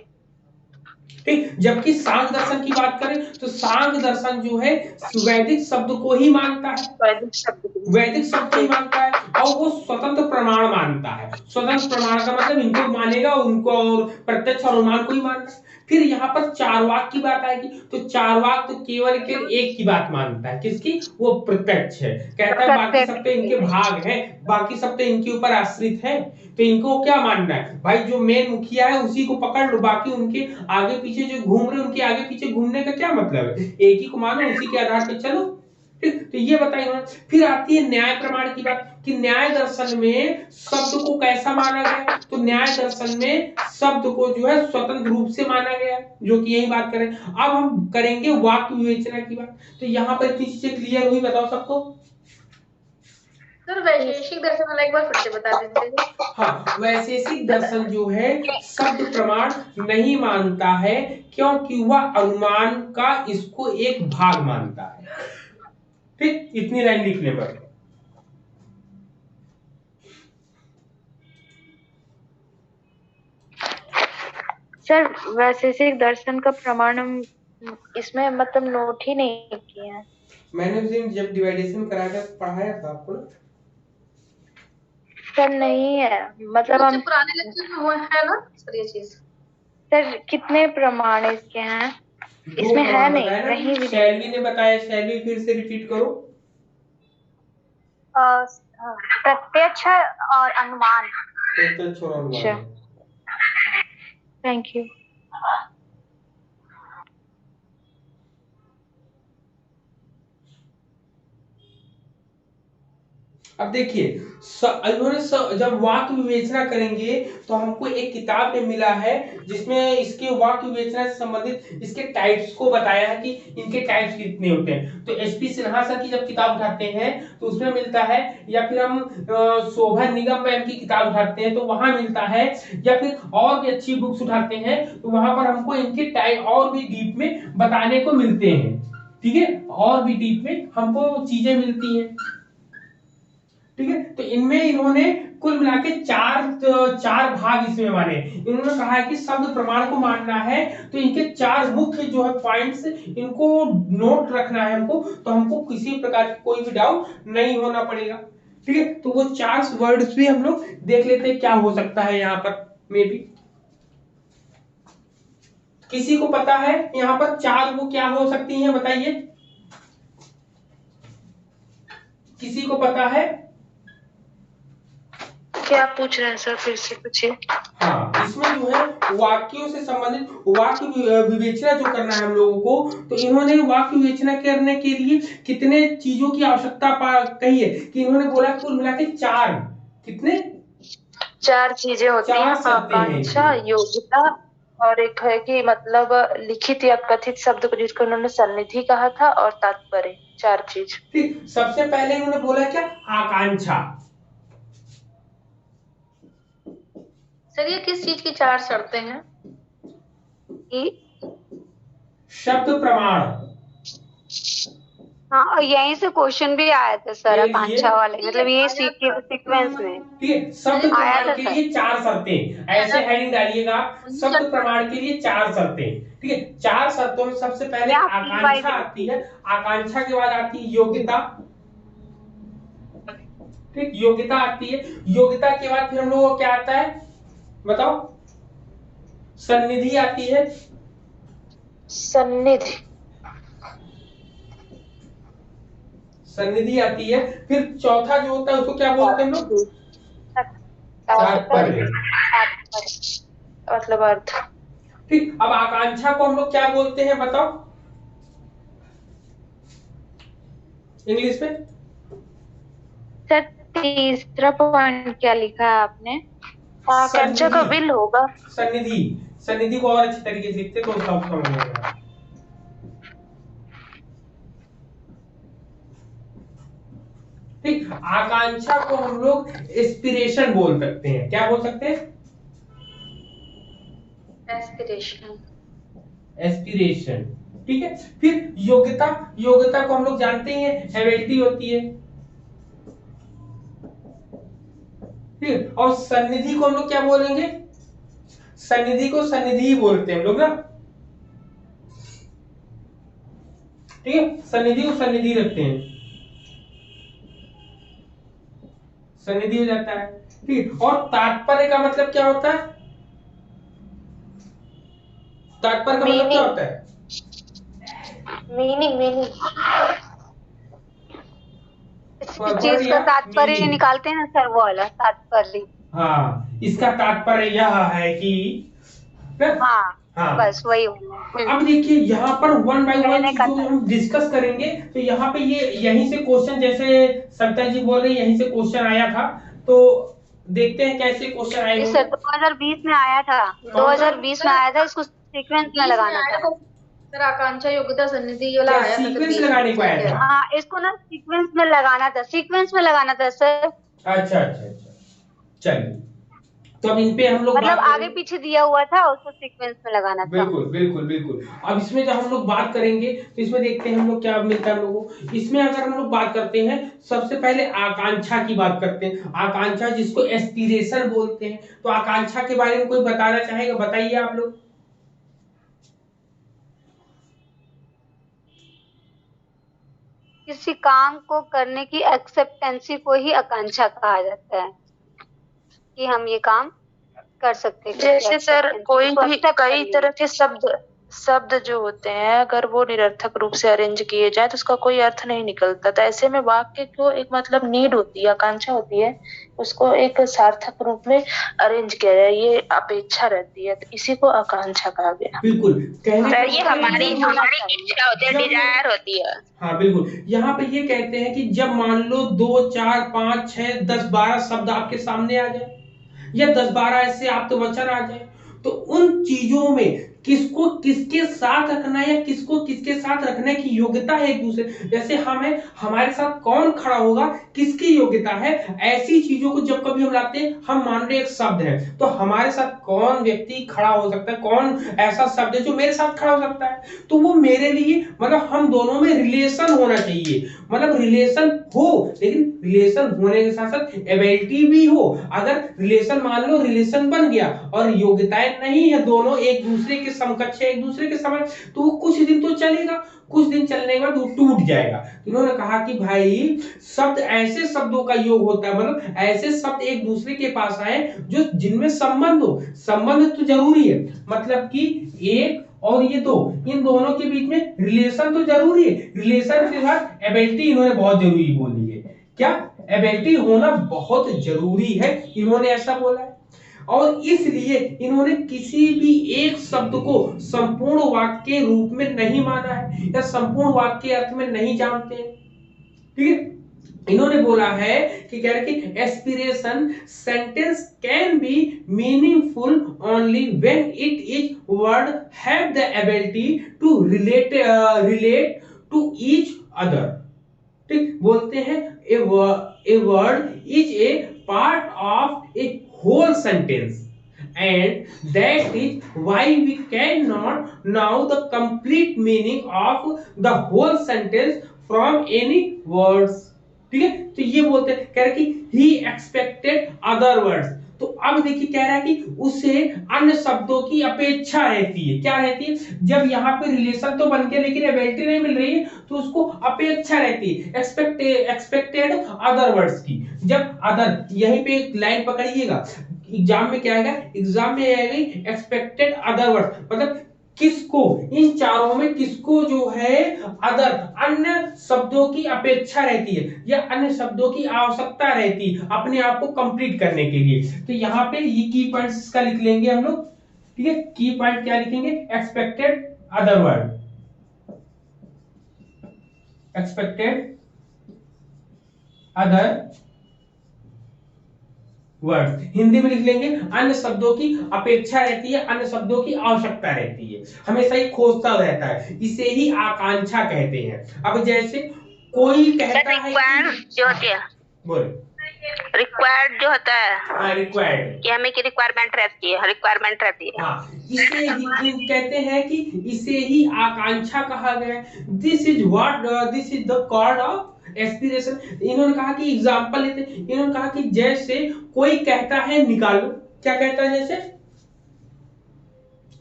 ठीक, जबकि सांख्य दर्शन की बात करें तो सांख्य दर्शन जो है वैदिक शब्द को ही मानता है, वैदिक शब्द को ही मानता है और वो स्वतंत्र प्रमाण मानता है। स्वतंत्र प्रमाण का मतलब इनको मानेगा उनको और प्रत्यक्ष और अनुमान को ही मानता है। फिर यहाँ पर चारवाक की बात आएगी तो चारवाक तो केवल एक की बात मानता है, किसकी? वो प्रत्यक्ष है। कहता है बाकी सब तो इनके भाग हैं, बाकी सब तो इनके ऊपर आश्रित है, तो इनको क्या मानना है भाई? जो मेन मुखिया है उसी को पकड़ लो, बाकी उनके आगे पीछे जो घूम रहे उनके आगे पीछे घूमने का क्या मतलब है? एक ही को मानो, उसी के आधार पर चलो। ठीक, तो ये बताइए। फिर आती है न्याय प्रमाण की बात कि न्याय दर्शन में शब्द को कैसा माना गया? तो न्याय दर्शन में शब्द को जो है स्वतंत्र रूप से माना गया, जो कि यही बात करें। अब हम करेंगे वाक्य विवेचना की बात। तो यहाँ पर इतनी चीजें क्लियर हुई, बताओ सबको। सर वैशेषिक दर्शन वाला एक बार फिर से बता देते हैं। हाँ, वैशेषिक दर्शन जो है शब्द प्रमाण नहीं मानता है क्योंकि वह अनुमान का इसको एक भाग मानता है। ठीक, इतनी लाइन लिखने पर। सर वैशेषिक दर्शन का प्रमाण हम इसमें मतलब नोट ही नहीं किए हैं। मैंने उस दिन जब डिवाइडेशन कराया था पढ़ाया था आपको ना। सर नहीं है, मतलब हम पुराने लेक्चर में हुआ है ना सर ये चीज। सर कितने प्रमाण इसके हैं? इसमें है नहीं, कहीं भी शैली ने बताया, शैली फिर से रिपीट करो। प्रत्यक्ष और अनुमान। प्रत्यक्ष और अनुमान। Thank you. अब देखिए इन्होंने जब वाक्य विवेचना करेंगे तो हमको एक किताब में मिला है जिसमें इसके वाक्य विवेचना से संबंधित इसके टाइप्स को बताया है कि इनके टाइप्स कितने होते हैं। तो एसपी सिन्हा सर की जब किताब उठाते हैं तो उसमें मिलता है, या फिर हम शोभा निगम मैम की किताब उठाते हैं तो वहां मिलता है, या फिर और भी अच्छी बुक्स उठाते हैं तो वहां पर हमको इनके टाइप और भी डीप में बताने को मिलते हैं। ठीक है, और भी डीप में हमको चीजें मिलती हैं। ठीक है, तो इनमें इन्होंने कुल मिला के चार भाग इसमें माने। इन्होंने कहा है कि शब्द प्रमाण को मानना है तो इनके चार मुख्य जो है पॉइंट्स, इनको नोट रखना है हमको, तो हमको किसी प्रकार की कोई भी डाउट नहीं होना पड़ेगा। ठीक है, तो वो चार वर्ड्स भी हम लोग देख लेते हैं क्या हो सकता है यहाँ पर। मे बी किसी को पता है यहाँ पर चार वो क्या हो सकती है, बताइए। किसी को पता है? क्या पूछ रहे हैं सर, फिर से पूछिए। हाँ, इसमें जो है वाक्यों से संबंधित वाक्य विवेचना जो करना है हम लोगों को, तो इन्होंने वाक्य विवेचना करने के लिए कितने चीजों की आवश्यकता कही है कि इन्होंने बोला कुल मिला के चार, कितने? चार चीजें होती हैं, आकांक्षा, योग्यता, और एक है कि मतलब लिखित या कथित शब्द को जिसको उन्होंने सन्निधि कहा था, और तात्पर्य। चार चीज। ठीक, सबसे पहले इन्होंने बोला क्या? आकांक्षा। सर ये किस चीज की चार शर्तें हैं? शब्द प्रमाण। हाँ, और यहीं से क्वेश्चन भी आया था सर आकांक्षा वाले, मतलब ये सीक्वेंस में। ठीक है, शब्द प्रमाण के लिए चार शर्तें, ऐसे हेडिंग डालिएगा, शब्द प्रमाण के लिए चार शर्तें। ठीक है, चार शर्तों में सबसे पहले आकांक्षा आती है, आकांक्षा के बाद आती है योग्यता। ठीक, योग्यता आती है, योग्यता के बाद फिर हम लोगों को क्या आता है बताओ? सन्निधि आती है, सन्निधि। सन्निधि आती है। फिर चौथा जो होता है उसको क्या बोलते हैं हम लोग? तात्पर्य। मतलब अर्थ। ठीक, अब आकांक्षा को हम लोग क्या बोलते हैं बताओ इंग्लिश में? सर तीसरा पॉइंट क्या लिखा है आपने? आकांक्षा का विल होगा। सन्निधि। सन्निधि को और अच्छी तरीके से लिखते तो उसका आप समझ में आएगा। ठीक, आकांक्षा को हम लोग एस्पिरेशन बोल सकते हैं। क्या बोल सकते हैं? एस्पिरेशन। एस्पिरेशन। ठीक है। फिर योग्यता। योग्यता को हम लोग जानते हैं एबिलिटी होती है। ठीक, और सन्निधि को हम लोग क्या बोलेंगे? सन्निधि को सन्निधि ही बोलते हैं हम लोग ना। ठीक है, सन्निधि को सन्निधि रखते हैं, सन्निधि हो जाता है। ठीक, और तात्पर्य का मतलब क्या होता है? तात्पर्य का मतलब क्या होता है? मीनिंग। किसी चीज का तात्पर्य निकालते हैं ना सर, वो वाला तात्पर्य। हाँ, इसका तात्पर्य यह है कि हाँ, बस वही अब देखिए यहाँ पर वन बाय वन चीजों हम डिस्कस करेंगे। तो यहाँ पे ये यहीं से क्वेश्चन, जैसे सविता जी बोल रही यहीं से क्वेश्चन आया था, तो देखते हैं कैसे क्वेश्चन आएंगे। सर 2020 में आया था, 2020 में आया था, इसको सीक्वेंस में लगाना था। सर आकांक्षा योग्यता सन्निधि ये वाला आया था सीक्वेंस लगाने को आया था। हाँ, इसको ना सीक्वेंस में लगाना था, सीक्वेंस में लगाना था सर। अच्छा, चलिए, तो अब इन पे हम लोग मतलब आगे पीछे दिया हुआ था, उसको सीक्वेंस में लगाना था। बिल्कुल। अब इसमें जब हम लोग बात करेंगे तो इसमें देखते हैं हम लोग क्या मिलता है हम लोगों को। इसमें अगर हम लोग बात करते हैं, सबसे पहले आकांक्षा की बात करते हैं। आकांक्षा जिसको एस्पिरेशन बोलते हैं, तो आकांक्षा के बारे में कोई बताना चाहेगा? बताइए आप लोग। किसी काम को करने की एक्सेप्टेंसी को ही आकांक्षा कहा जाता है, कि हम ये काम कर सकते हैं। जैसे सर कोई भी कई तरह के शब्द जो होते हैं, अगर वो निरर्थक रूप से अरेंज किए जाए तो उसका कोई अर्थ नहीं निकलता। तो ऐसे में वाक्य को एक मतलब नीड होती है, आकांक्षा होती है, उसको एक सार्थक रूप में अरेंज किया जाए, ये अपेक्षा रहती है, तो इसी को आकांक्षा कहा गया। बिल्कुल, ये हमारी इच्छा होती है, डिजायर होती है। हाँ बिल्कुल, यहाँ पे ये कहते हैं कि जब मान लो 2, 4, 5, 6, 10, 12 शब्द आपके सामने आ जाए, या 10-12 ऐसे आप तो वचन आ जाए, तो उन चीजों में किसको किसके साथ रखना है या किसको किसके साथ रखने की योग्यता है एक दूसरे। जैसे हमें हमारे साथ कौन खड़ा होगा, किसकी योग्यता है, ऐसी चीजों को जब कभी हम लाते हैं, हम मान रहे एक शब्द है, तो हमारे साथ कौन व्यक्ति खड़ा हो सकता है, कौन ऐसा शब्द है जो मेरे साथ खड़ा हो सकता है, तो वो मेरे लिए मतलब हम दोनों में रिलेशन होना चाहिए। मतलब रिलेशन हो, लेकिन रिलेशन होने के साथ साथ एबिलिटी भी हो। अगर रिलेशन मान लो रिलेशन बन गया और योग्यताएं नहीं है, दोनों एक दूसरे के समकक्ष है, एक दूसरे के समान, तो वो कुछ दिन तो चलेगा, कुछ दिन चलने के बाद वो टूट जाएगा। इन्होंने कहा कि भाई शब्द ऐसे शब्दों का योग होता है, मतलब ऐसे शब्द एक दूसरे के पास आए जो जिनमें संबंध हो। संबंध तो जरूरी है, मतलब कि एक और ये दो, इन दोनों के बीच में रिलेशन तो जरूरी है। रिलेशन के साथ एबिलिटी इन्होंने बहुत जरूरी बोली है। क्या? एबिलिटी होना बहुत जरूरी है, इन्होंने ऐसा बोला है। और इसलिए इन्होंने किसी भी एक शब्द को संपूर्ण वाक्य के रूप में नहीं माना है या संपूर्ण वाक्य के अर्थ में नहीं जानते हैं। ठीक है, इन्होंने बोला है कि कह रहे कि aspiration sentence can be meaningful only when it is word have the ability to relate to each other. ठीक, बोलते हैं a word is a part of a whole sentence, and that is why we cannot know the complete meaning of the whole sentence from any words। ठीक है, तो ये बोलते हैं, कह रहे कि he expected other words। तो अब देखिए कह रहा है कि उसे अन्य शब्दों की अपेक्षा रहती है। क्या रहती है? जब यहाँ पे रिलेशन तो बन गया लेकिन एबिलिटी नहीं मिल रही है, तो उसको अपेक्षा रहती है एक्सपेक्टेड अदर वर्ड्स की। जब अदर, यहीं पे एक लाइन पकड़िएगा, एग्जाम में क्या आएगा? एग्जाम में आएगा एक्सपेक्टेड अदर वर्ड्स, मतलब किसको, इन चारों में किसको जो है अदर अन्य शब्दों की अपेक्षा रहती है या अन्य शब्दों की आवश्यकता रहती है अपने आप को कंप्लीट करने के लिए। तो यहाँ पे ये की पॉइंट्स इसका लिख लेंगे हम लोग, ठीक है। की पॉइंट क्या लिखेंगे, expected other word, expected other word, Hindi में लिख लेंगे अन्य शब्दों की अपेक्षा रहती है, अन्य शब्दों की आवश्यकता रहती है, हमेशा ही खोजता रहता है, इसे ही आकांक्षा कहते हैं। अब जैसे कोई कहता है जो होती है, बोले रिक्वायर्ड जो होता है, हाँ रिक्वायर्ड, कि हमें की रिक्वायरमेंट रहती है, रिक्वायरमेंट रहती है। हाँ, इसे ही कहते हैं कि इसे ही आकांक्षा कहा गया। This is what, this is the called off aspiration. इन्होंने कहा कि एग्जांपल लेते, इन्होंने कहा कि जैसे कोई कहता है निकालो, क्या कहता है, जैसे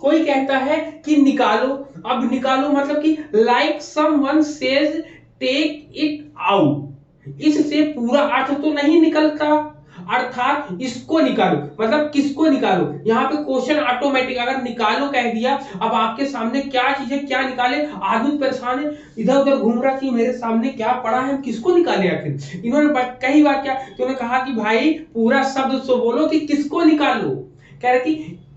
कोई कहता है कि निकालो, अब निकालो मतलब कि like someone says take it out, इससे पूरा अर्थ तो नहीं निकलता, अर्थात इसको निकालो मतलब किसको निकालो। यहाँ पे क्वेश्चन ऑटोमेटिक, अगर निकालो कह दिया, अब आपके सामने क्या चीज है, क्या निकाले, आदमी परेशान है, इधर उधर घूम रहा कि मेरे सामने क्या पड़ा है, हम किसको निकाले आखिर। इन्होंने कई बार क्या, तो उन्होंने कहा कि भाई पूरा शब्द तो बोलो कि किसको निकालो। कह रहे कि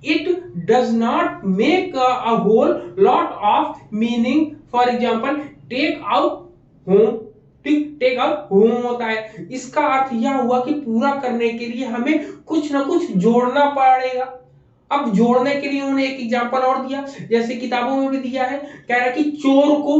it does not make a whole lot of meaning, for example take out home, take out home होता है, इसका अर्थ यह हुआ कि पूरा करने के लिए हमें कुछ ना कुछ जोड़ना पड़ेगा। अब जोड़ने के लिए उन्होंने एक एग्जांपल और दिया, जैसे किताबों में भी दिया है, कह रहा है कि चोर को,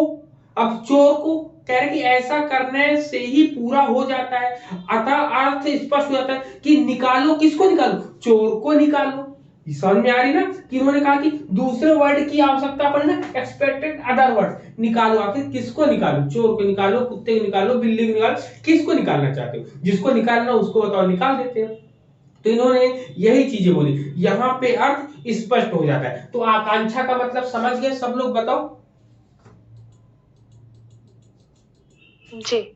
अब चोर को कह रहे कि ऐसा करने से ही पूरा हो जाता है, अतः अर्थ स्पष्ट हो जाता है कि निकालो, किसको निकालो, चोर को निकालो। समझ में आ रही ना कि उन्होंने कहा कि दूसरे वर्ड की आवश्यकता पड़े ना, एक्सपेक्टेड अदर वर्ड, निकालो, आखिर किसको निकालो, चोर को निकालो, कुत्ते को निकालो, बिल्ली को निकालो, किसको निकालना चाहते हो, जिसको निकालना उसको बताओ, निकाल देते हैं। तो इन्होंने यही चीजें बोली, यहाँ पे अर्थ स्पष्ट हो जाता है। तो आकांक्षा का मतलब समझ गए सब लोग, बताओ जी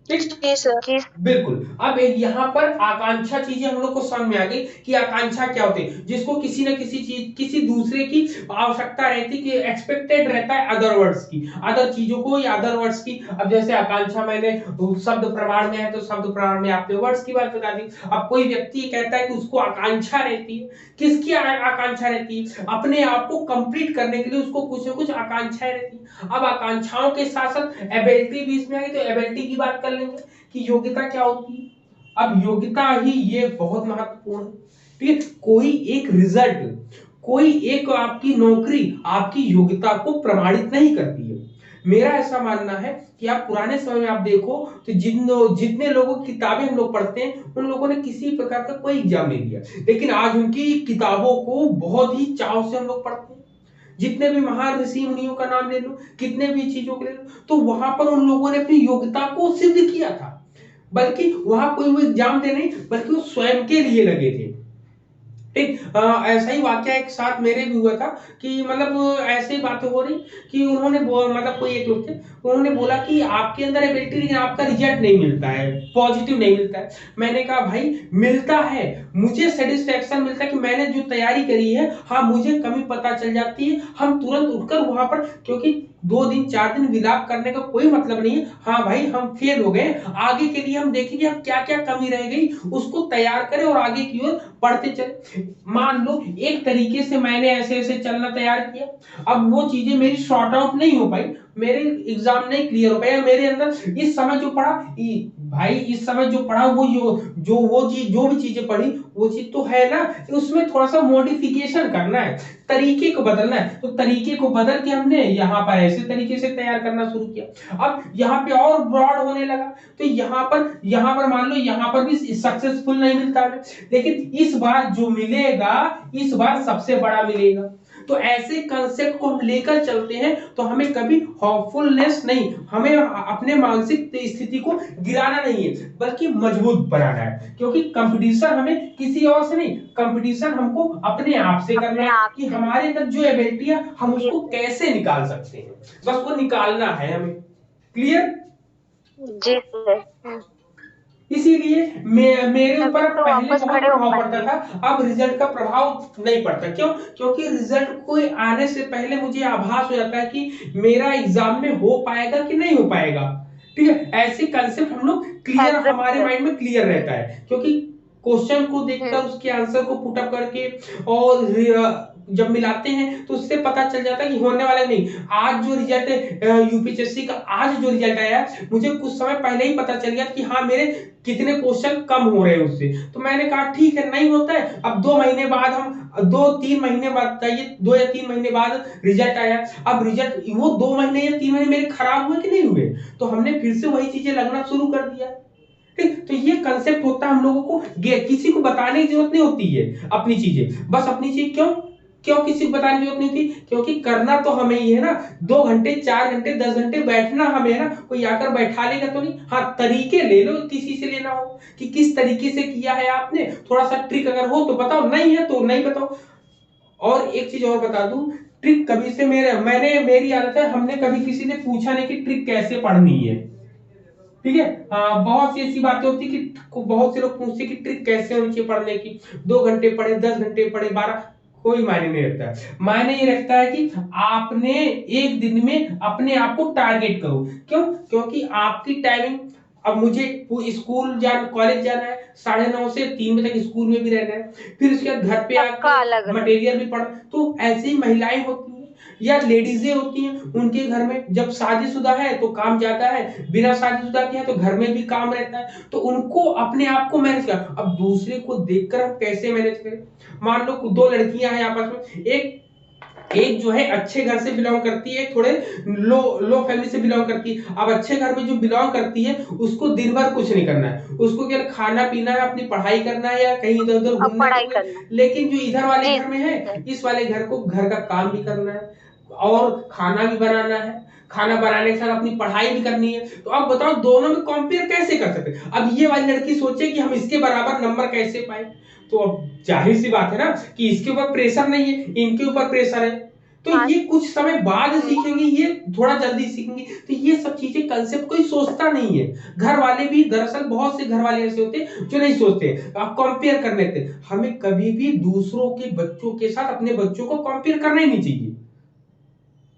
जी सर, बिल्कुल। अब यहाँ पर आकांक्षा चीजें हम लोग को समझ में आ गई कि आकांक्षा क्या होती है, जिसको किसी न किसी चीज, किसी दूसरे की आवश्यकता रहती है, कि एक्सपेक्टेड रहता है अदर वर्ड्स की, अदर चीजों को या अदर वर्ड्स की। अब जैसे आकांक्षा मैंने शब्द प्रमाण में है, तो शब्द प्रमाण में आपने वर्ड्स की बात बता दी। अब कोई व्यक्ति कहता है कि उसको आकांक्षा रहती है, किसकी आकांक्षा रहती है, अपने आप को कंप्लीट करने के लिए उसको कुछ न कुछ आकांक्षाएं रहती है। अब आकांक्षाओं के साथ साथ एबिलिटी भी इसमें आई, तो एबिलिटी की बात कर लेंगे कि योग्यता क्या होती है। अब योग्यता ही ये बहुत महत्वपूर्ण है, ठीक है। कोई एक रिजल्ट, कोई एक आपकी नौकरी आपकी योग्यता को प्रमाणित नहीं करती है। मेरा ऐसा मानना है कि आप पुराने समय में आप देखो तो जितने लोगों की किताबें हम लोग पढ़ते हैं, उन लोगों ने किसी प्रकार का कोई एग्जाम नहीं दिया, लेकिन आज उनकी किताबों को बहुत ही चाव से हम लोग पढ़ते हैं। जितने भी महान ऋषि मुनियों का नाम ले लो, कितने भी चीजों को ले लो, तो वहां पर उन लोगों ने अपनी योग्यता को सिद्ध किया था, बल्कि वहां कोई वो एग्जाम दे नहीं, बल्कि वो स्वयं के लिए लगे थे। ठीक, ऐसा ही वाक्य एक साथ मेरे भी हुआ था कि मतलब ऐसे ही बातें हो रही कि उन्होंने मतलब कोई एक लोग थे, उन्होंने बोला कि आपके अंदर एबिलिटी, लेकिन आपका रिजल्ट नहीं मिलता है, पॉजिटिव नहीं मिलता है। मैंने कहा भाई मिलता है, मुझे सेटिस्फेक्शन मिलता है कि मैंने जो तैयारी करी है, हाँ मुझे कमी पता चल जाती है, हम तुरंत उठकर वहां पर, क्योंकि 2 दिन 4 दिन विलाप करने का कोई मतलब नहीं है। हाँ भाई हम फेल हो गए, आगे के लिए हम देखेंगे हम क्या क्या कमी रह गई, उसको तैयार करें और आगे की ओर बढ़ते चले। मान लो एक तरीके से मैंने ऐसे ऐसे चलना तैयार किया, अब वो चीजें मेरी शॉर्ट आउट नहीं हो पाई, मेरे एग्जाम नहीं क्लियर हो पाया, मेरे अंदर इस समय जो पढ़ा, भाई इस समय जो पढ़ा वो जो भी चीजें पढ़ी वो चीज तो है ना, उसमें थोड़ा सा मॉडिफिकेशन करना है, तरीके को बदलना है। तो तरीके को बदल के हमने यहाँ पर ऐसे तरीके से तैयार करना शुरू किया। अब यहाँ पे और ब्रॉड होने लगा, तो यहाँ पर मान लो यहाँ पर भी सक्सेसफुल नहीं मिलता है, लेकिन इस बार जो मिलेगा, इस बार सबसे बड़ा मिलेगा। तो ऐसे कंसेप्ट को हम लेकर चलते हैं तो हमें कभी होपफुलनेस नहीं, हमें अपने मानसिक स्थिति को गिराना नहीं है, बल्कि मजबूत बनाना है। क्योंकि कंपटीशन हमें किसी और से नहीं, कंपटीशन हमको अपने आप से करना है कि हमारे अंदर जो एबिलिटी है हम उसको कैसे निकाल सकते हैं, बस वो निकालना है हमें। क्लियर? जी सर। इसीलिए मेरे तभी ऊपर तो पहले वापस बहुत खड़े हो प्रभाव पाएंगे। पड़ता था, अब रिजल्ट का प्रभाव नहीं पड़ता। क्यों? क्योंकि रिजल्ट को आने से पहले मुझे आभास हो जाता है कि मेरा एग्जाम में हो पाएगा कि नहीं हो पाएगा। ठीक है, ऐसे कंसेप्ट हम लोग क्लियर, एग्जैक्ट हमारे सर। माइंड में क्लियर रहता है, क्योंकि क्वेश्चन को देखकर उसके आंसर को पुटअप करके और जब मिलाते हैं तो उससे पता चल जाता है कि होने वाला नहीं। आज जो रिजल्ट यूपीएससी का आज जो रिजल्ट आया, मुझे कुछ समय पहले ही पता चल गया कि हाँ मेरे कितने क्वेश्चन कम हो रहे हैं उससे। तो मैंने कहा ठीक है, नहीं होता है, अब 2 महीने बाद हम 2-3 महीने बाद चाहिए, 2 या 3 महीने बाद रिजल्ट आया। अब रिजल्ट वो 2 महीने या 3 महीने मेरे खराब हुए कि नहीं हुए, तो हमने फिर से वही चीजें लगना शुरू कर दिया। ठीक, तो ये कंसेप्ट होता है हम लोगों को, किसी को बताने की जरूरत नहीं होती है अपनी चीजें, बस अपनी चीज क्यों क्यों किसी को बताने की जरूरत नहीं थी, क्योंकि करना तो हमें ही है ना। 2 घंटे 4 घंटे 10 घंटे बैठना हमें है ना, कोई आकर बैठा लेगा तो नहीं। हाँ, तरीके ले लो, किसी से लेना हो कि किस तरीके से किया है आपने, थोड़ा सा ट्रिक अगर हो तो बताओ, नहीं है तो नहीं बताओ। और एक चीज और बता दूं, ट्रिक कभी से मेरी आदत है, हमने कभी किसी ने पूछा नहीं कि ट्रिक कैसे पढ़नी है। ठीक है, बहुत सी ऐसी बातें होती कि बहुत से लोग पूछते कि ट्रिक कैसे होनी चाहिए पढ़ने की। 2 घंटे पढ़े, 10 घंटे पढ़े, 12, कोई मायने नहीं रखता है। मायने ये रखता है कि आपने एक दिन में अपने आप को टारगेट करो। क्यों? क्योंकि आपकी टाइमिंग, अब मुझे स्कूल जाना, कॉलेज जाना है, 9:30 से 3 बजे तक स्कूल में भी रहना है, फिर उसके बाद घर पे सबका अलग आके अलग। मटेरियल भी पढ़। तो ऐसी महिलाएं होती हैं या लेडीजें होती हैं, उनके घर में जब शादीशुदा है तो काम ज्यादा है, बिना शादीशुदा के है तो घर में भी काम रहता है, तो उनको अपने आप को मैनेज कर। अब दूसरे को देखकर हम कैसे मैनेज करें? मान लो 2 लड़कियां हैं आपस में, एक एक जो है अच्छे घर से बिलोंग करती है, एक थोड़े लो लो फैमिली से बिलोंग करती है। अब अच्छे घर में जो बिलोंग करती है उसको दिन भर कुछ नहीं करना है, उसको केवल खाना पीना है, अपनी पढ़ाई करना है या कहीं इधर उधर अब घूमना पढ़ाई है। करना। लेकिन जो इधर वाले जी घर में है, सर। इस वाले घर को घर का काम भी करना है और खाना भी बनाना है, खाना बनाने के साथ अपनी पढ़ाई भी करनी है। तो अब बताओ दोनों में कंपेयर कैसे कर सकते हैं? अब ये वाली लड़की सोचे कि हम इसके बराबर नंबर कैसे पाए, तो अब जाहिर सी बात है ना कि इसके ऊपर प्रेशर नहीं है, इनके ऊपर प्रेशर है। तो हाँ। ये कुछ समय बाद सीखेंगे, ये थोड़ा जल्दी सीखेंगे। तो ये सब चीजें कंसेप्ट कोई सोचता नहीं है। घर वाले भी, दरअसल बहुत से घर वाले ऐसे होते हैं जो नहीं सोचते, आप कंपेयर कर लेते। हमें कभी भी दूसरों के बच्चों के साथ अपने बच्चों को कंपेयर करना ही नहीं चाहिए।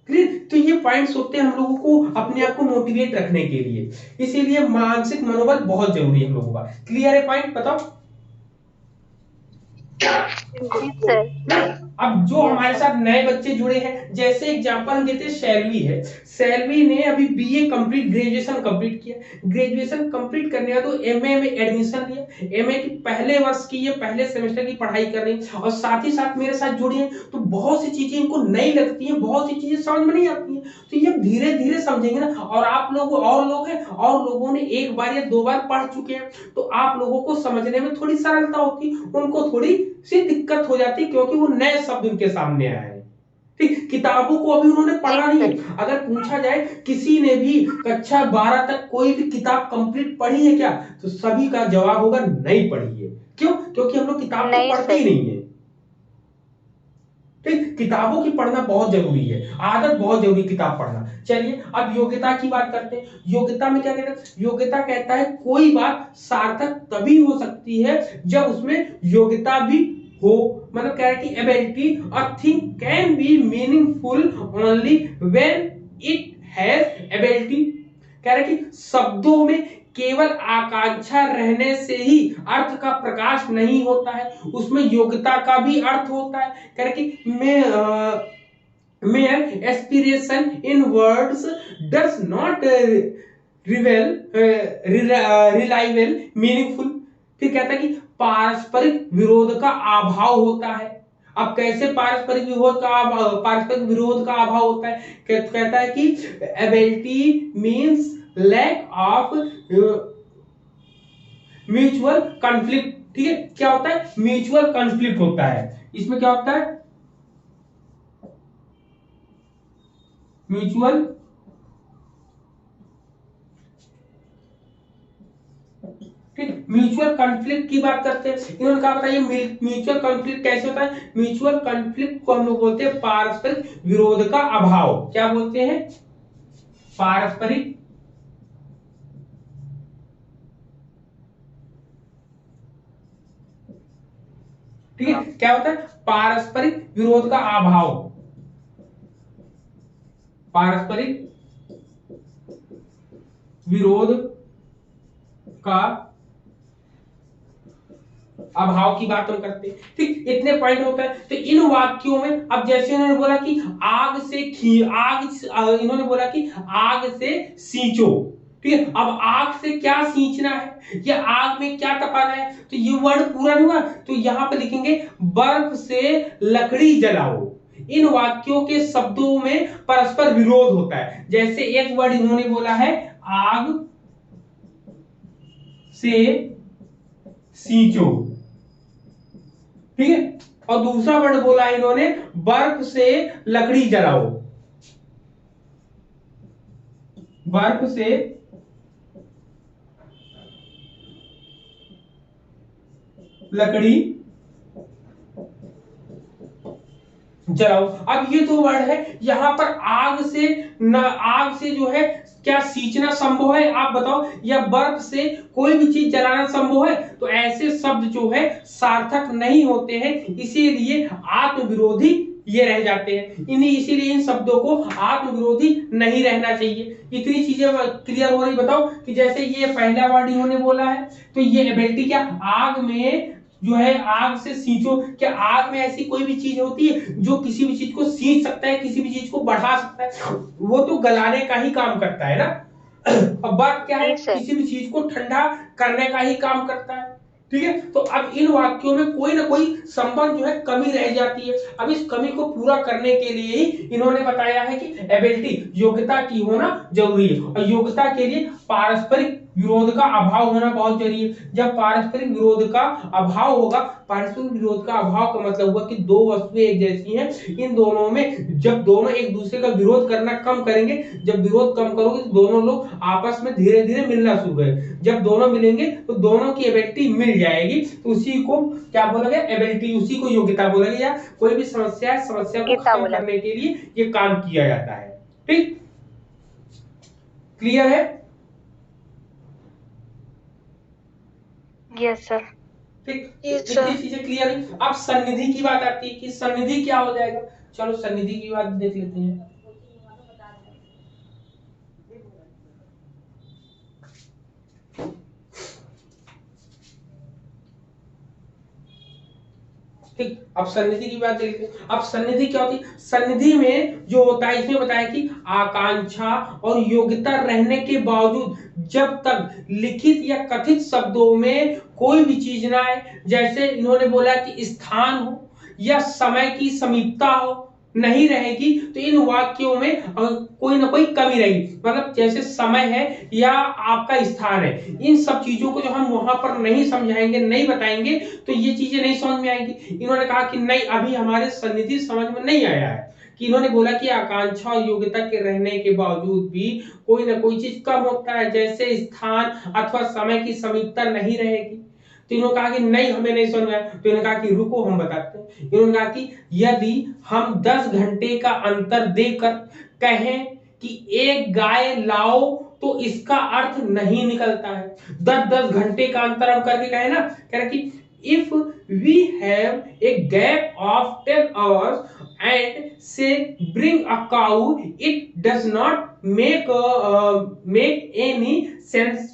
क्लियर? तो ये पॉइंट्स होते हैं हम लोगों को अपने आप को मोटिवेट रखने के लिए, इसीलिए मानसिक मनोबल बहुत जरूरी है हम लोगों का। क्लियर है पॉइंट? बताओ। जी सर। अब जो यस हमारे सर। साथ नए बच्चे जुड़े हैं, जैसे एग्जांपल हम देते हैं, सैलवी है। सैलवी ने अभी बीए कंप्लीट, ग्रेजुएशन कंप्लीट किया। ग्रेजुएशन कंप्लीट करने के बाद एमए में एडमिशन लिया। एमए की पहले वर्ष की, ये पहले सेमेस्टर की पढ़ाई कर रही है और साथ ही साथ मेरे साथ जुड़ी है। तो बहुत सी चीजें इनको नई लगती हैं, बहुत सी चीजें समझ में नहीं आती हैं, तो ये धीरे धीरे समझेंगे ना। और आप लोग और लोग हैं, और लोगों ने एक बार या 2 बार पढ़ चुके हैं, तो आप लोगों को समझने में थोड़ी सरलता होती, उनको थोड़ी सी दिक्कत हो जाती, क्योंकि वो नए शब्द उनके सामने आए हैं। ठीक, किताबों को अभी उन्होंने पढ़ा नहीं है। अगर पूछा जाए किसी ने भी कक्षा 12 तक कोई भी किताब कंप्लीट पढ़ी है क्या, तो सभी का जवाब होगा नहीं पढ़ी है। क्यों? क्योंकि हम लोग किताब को नहीं पढ़ते ही सर। नहीं है। ठीक, किताबों की पढ़ना बहुत जरूरी है, आदत बहुत जरूरी, किताब पढ़ना। चलिए अब योग्यता की बात करते हैं। योग्यता में क्या कहते हैं? योग्यता कहता है कोई बात सार्थक तभी हो सकती है जब उसमें योग्यता भी हो। मतलब कह रहा है कि ability a thing can be meaningful only when it has ability. कह रहा है कि शब्दों में केवल आकांक्षा रहने से ही अर्थ का प्रकाश नहीं होता है, उसमें योग्यता का भी अर्थ होता है। कह रहे कि mere aspiration in words does not reliable meaningful। फिर कहता है कि पारस्परिक विरोध का अभाव होता है। अब कैसे पारस्परिक विरोध का अभाव होता है? कहता है कि ability means lack of mutual conflict. ठीक है, क्या होता है? म्यूचुअल कॉन्फ्लिक्ट होता है। इसमें क्या होता है? म्यूचुअल ठीक, म्यूचुअल कॉन्फ्लिक्ट की बात करते हैं। इन्होंने कहा बताइए म्यूचुअल कॉन्फ्लिक्ट कैसे होता है? म्यूचुअल कॉन्फ्लिक्ट को हम लोग बोलते हैं पारस्परिक विरोध का अभाव। क्या बोलते हैं? पारस्परिक ठीक है, क्या होता है? पारस्परिक विरोध का अभाव, पारस्परिक विरोध का अभाव की बात हम करते हैं। ठीक, इतने पॉइंट होता है। तो इन वाक्यों में अब जैसे इन्होंने बोला कि आग से इन्होंने बोला कि आग से सींचो, ठीक है। अब आग से क्या सींचना है या आग में क्या तपाना है, तो ये वर्ड पूरा नहीं हुआ, तो यहां पे लिखेंगे बर्फ से लकड़ी जलाओ। इन वाक्यों के शब्दों में परस्पर विरोध होता है। जैसे एक वर्ड इन्होंने बोला है आग से सींचो, ठीक है, और दूसरा वर्ड बोला है इन्होंने बर्फ से लकड़ी जलाओ, बर्फ से लकड़ी जलाओ। अब ये दो वर्ड है, यहां पर आग से जो है क्या सींचना संभव है, आप बताओ, या बर्फ से कोई भी चीज जलाना संभव है? तो ऐसे शब्द जो है सार्थक नहीं होते हैं, इसीलिए आत्मविरोधी ये रह जाते हैं। इसीलिए इन शब्दों को आत्मविरोधी नहीं रहना चाहिए। इतनी चीजें क्लियर हो रही, बताओ कि जैसे ये पहला वर्ड इन्होंने बोला है, तो ये एबिलिटी क्या, आग में जो है आग से सींचो, क्या आग में ऐसी कोई भी चीज होती है जो किसी भी चीज को सींच सकता है, किसी भी चीज को बढ़ा सकता है? वो तो गलाने का ही काम करता है ना। अब बात क्या है, किसी भी चीज को ठंडा करने का ही काम करता है, ठीक है। तो अब इन वाक्यों में कोई ना कोई संबंध जो है कमी रह जाती है। अब इस कमी को पूरा करने के लिए ही इन्होंने बताया है कि एबिलिटी, योग्यता की होना जरूरी है, और योग्यता के लिए पारस्परिक विरोध का अभाव होना बहुत जरूरी है। जब पारस्परिक विरोध का अभाव होगा, पारस्परिक विरोध का अभाव का मतलब हुआ कि दो वस्तुएं एक जैसी हैं, इन दोनों में जब दोनों एक दूसरे का विरोध करना कम करेंगे, जब विरोध कम करोगे तो दोनों लोग आपस में धीरे धीरे मिलना शुरू करेंगे। जब दोनों मिलेंगे तो दोनों की एबिलिटी मिल जाएगी, तो उसी को क्या बोला गया, एबिलिटी, उसी को योग्यता बोला गया। या कोई भी समस्या है, समस्या को खत्म करने के लिए ये काम किया जाता है। ठीक, क्लियर है? Yes sir. ठीक, इतनी चीजें क्लियर है। अब सन्निधि की बात आती है कि सन्निधि क्या हो जाएगा। चलो सन्निधि की बात देख लेते हैं। ठीक, अब सन्निधि की बात देखते हैं। अब सन्निधि क्या होती है? सन्निधि में जो होता है, इसमें बताया कि आकांक्षा और योग्यता रहने के बावजूद जब तक लिखित या कथित शब्दों में कोई भी चीज ना आए, जैसे इन्होंने बोला कि स्थान हो या समय की समीपता हो, नहीं रहेगी, तो इन वाक्यों में कोई ना कोई कमी रहेगी। मतलब जैसे समय है या आपका स्थान है, इन सब चीजों को जो हम वहां पर नहीं समझाएंगे, नहीं बताएंगे, तो ये चीजें नहीं समझ में आएंगी। इन्होंने कहा कि नहीं, अभी हमारे सन्निधि समझ में नहीं आया है, कि इन्होंने बोला कि आकांक्षा और योग्यता के रहने के बावजूद भी कोई ना कोई चीज कम होता है, जैसे स्थान अथवा समय की समीपता नहीं रहेगी। तो इन्होंने कहा कि नहीं, हमें नहीं समझ में आया। तो इन्होंने कहा कि रुको, हम बताते हैं। इन्होंने कहा कि यदि हम 10 घंटे का अंतर देकर कहें कि एक गाय लाओ, तो इसका अर्थ नहीं निकलता है। 10-10 घंटे का अंतर हम करके कहें ना, कह रहे कि if we have a gap of 10 hours and say bring a cow, it does not make any sense।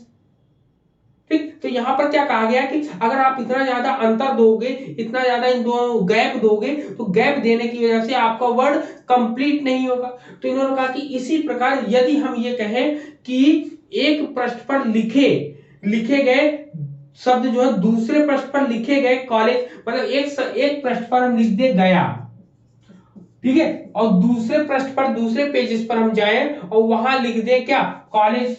ठीक, तो यहां पर क्या कहा गया कि अगर आप इतना ज्यादा अंतर दोगे, इतना ज्यादा इन दोनों गैप दोगे, तो गैप देने की वजह से आपका वर्ड कंप्लीट नहीं होगा। तो इन्होंने कहा कि इसी प्रकार यदि हम ये कहें कि एक पृष्ठ पर लिखे गए शब्द जो है दूसरे पृष्ठ पर लिखे गए कॉलेज, मतलब एक पृष्ठ पर हम लिख दे गया, ठीक है, और दूसरे पृष्ठ पर दूसरे पेजेस पर हम जाएं और वहां लिख दे क्या, कॉलेज,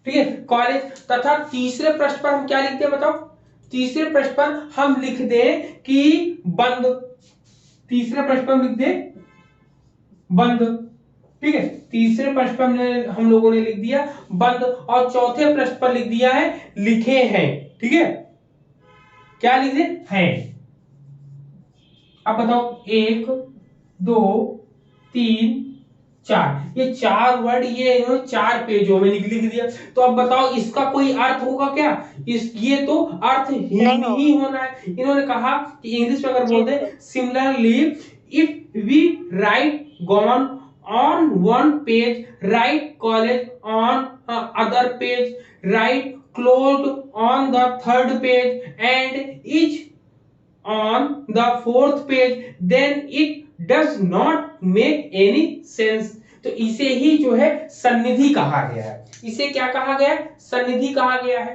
ठीक है, कॉलेज। तथा तीसरे पृष्ठ पर हम क्या लिखते हैं, बताओ? तीसरे पृष्ठ पर हम लिख दें कि बंद, तीसरे पृष्ठ पर हम लिख दें बंद, ठीक है, तीसरे पृष्ठ पर हम लोगों ने लिख दिया बंद, और चौथे पृष्ठ पर लिख दिया है लिखे हैं, ठीक है, क्या लिख दे, हैं। अब बताओ, 1 2 3 चार, ये चार वर्ड ये इन्होंने 4 पेजों में लिख दिया। तो अब बताओ इसका कोई अर्थ होगा क्या? ये तो अर्थहीन ही होना है। इन्होंने कहा कि इंग्लिश में अगर बोलते हैं similarly if we write gone on one page, write college on other page, write closed on the third page and each on the fourth page, then it does not make any sense। तो इसे ही जो है सन्निधि कहा गया है। इसे क्या कहा गया है? सन्निधि कहा गया है।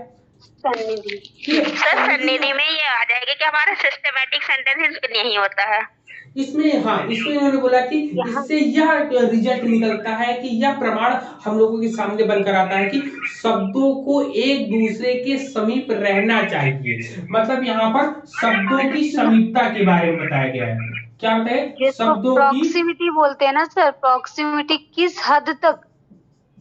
सन्निधि। सर सन्निधि में ये आ जाएगा कि हमारा सिस्टमैटिक सेंटेंस नहीं होता है इसमें। हाँ, इसमें उन्होंने बोला कि इससे यह रिजल्ट निकलता है कि यह प्रमाण हम लोगों के सामने बनकर आता है कि शब्दों को एक दूसरे के समीप रहना चाहिए। मतलब यहाँ पर शब्दों की समीपता के बारे में बताया गया है। क्या बताए? शब्दों की प्रॉक्सिमिटी बोलते हैं ना सर, प्रॉक्सिमिटी किस हद तक,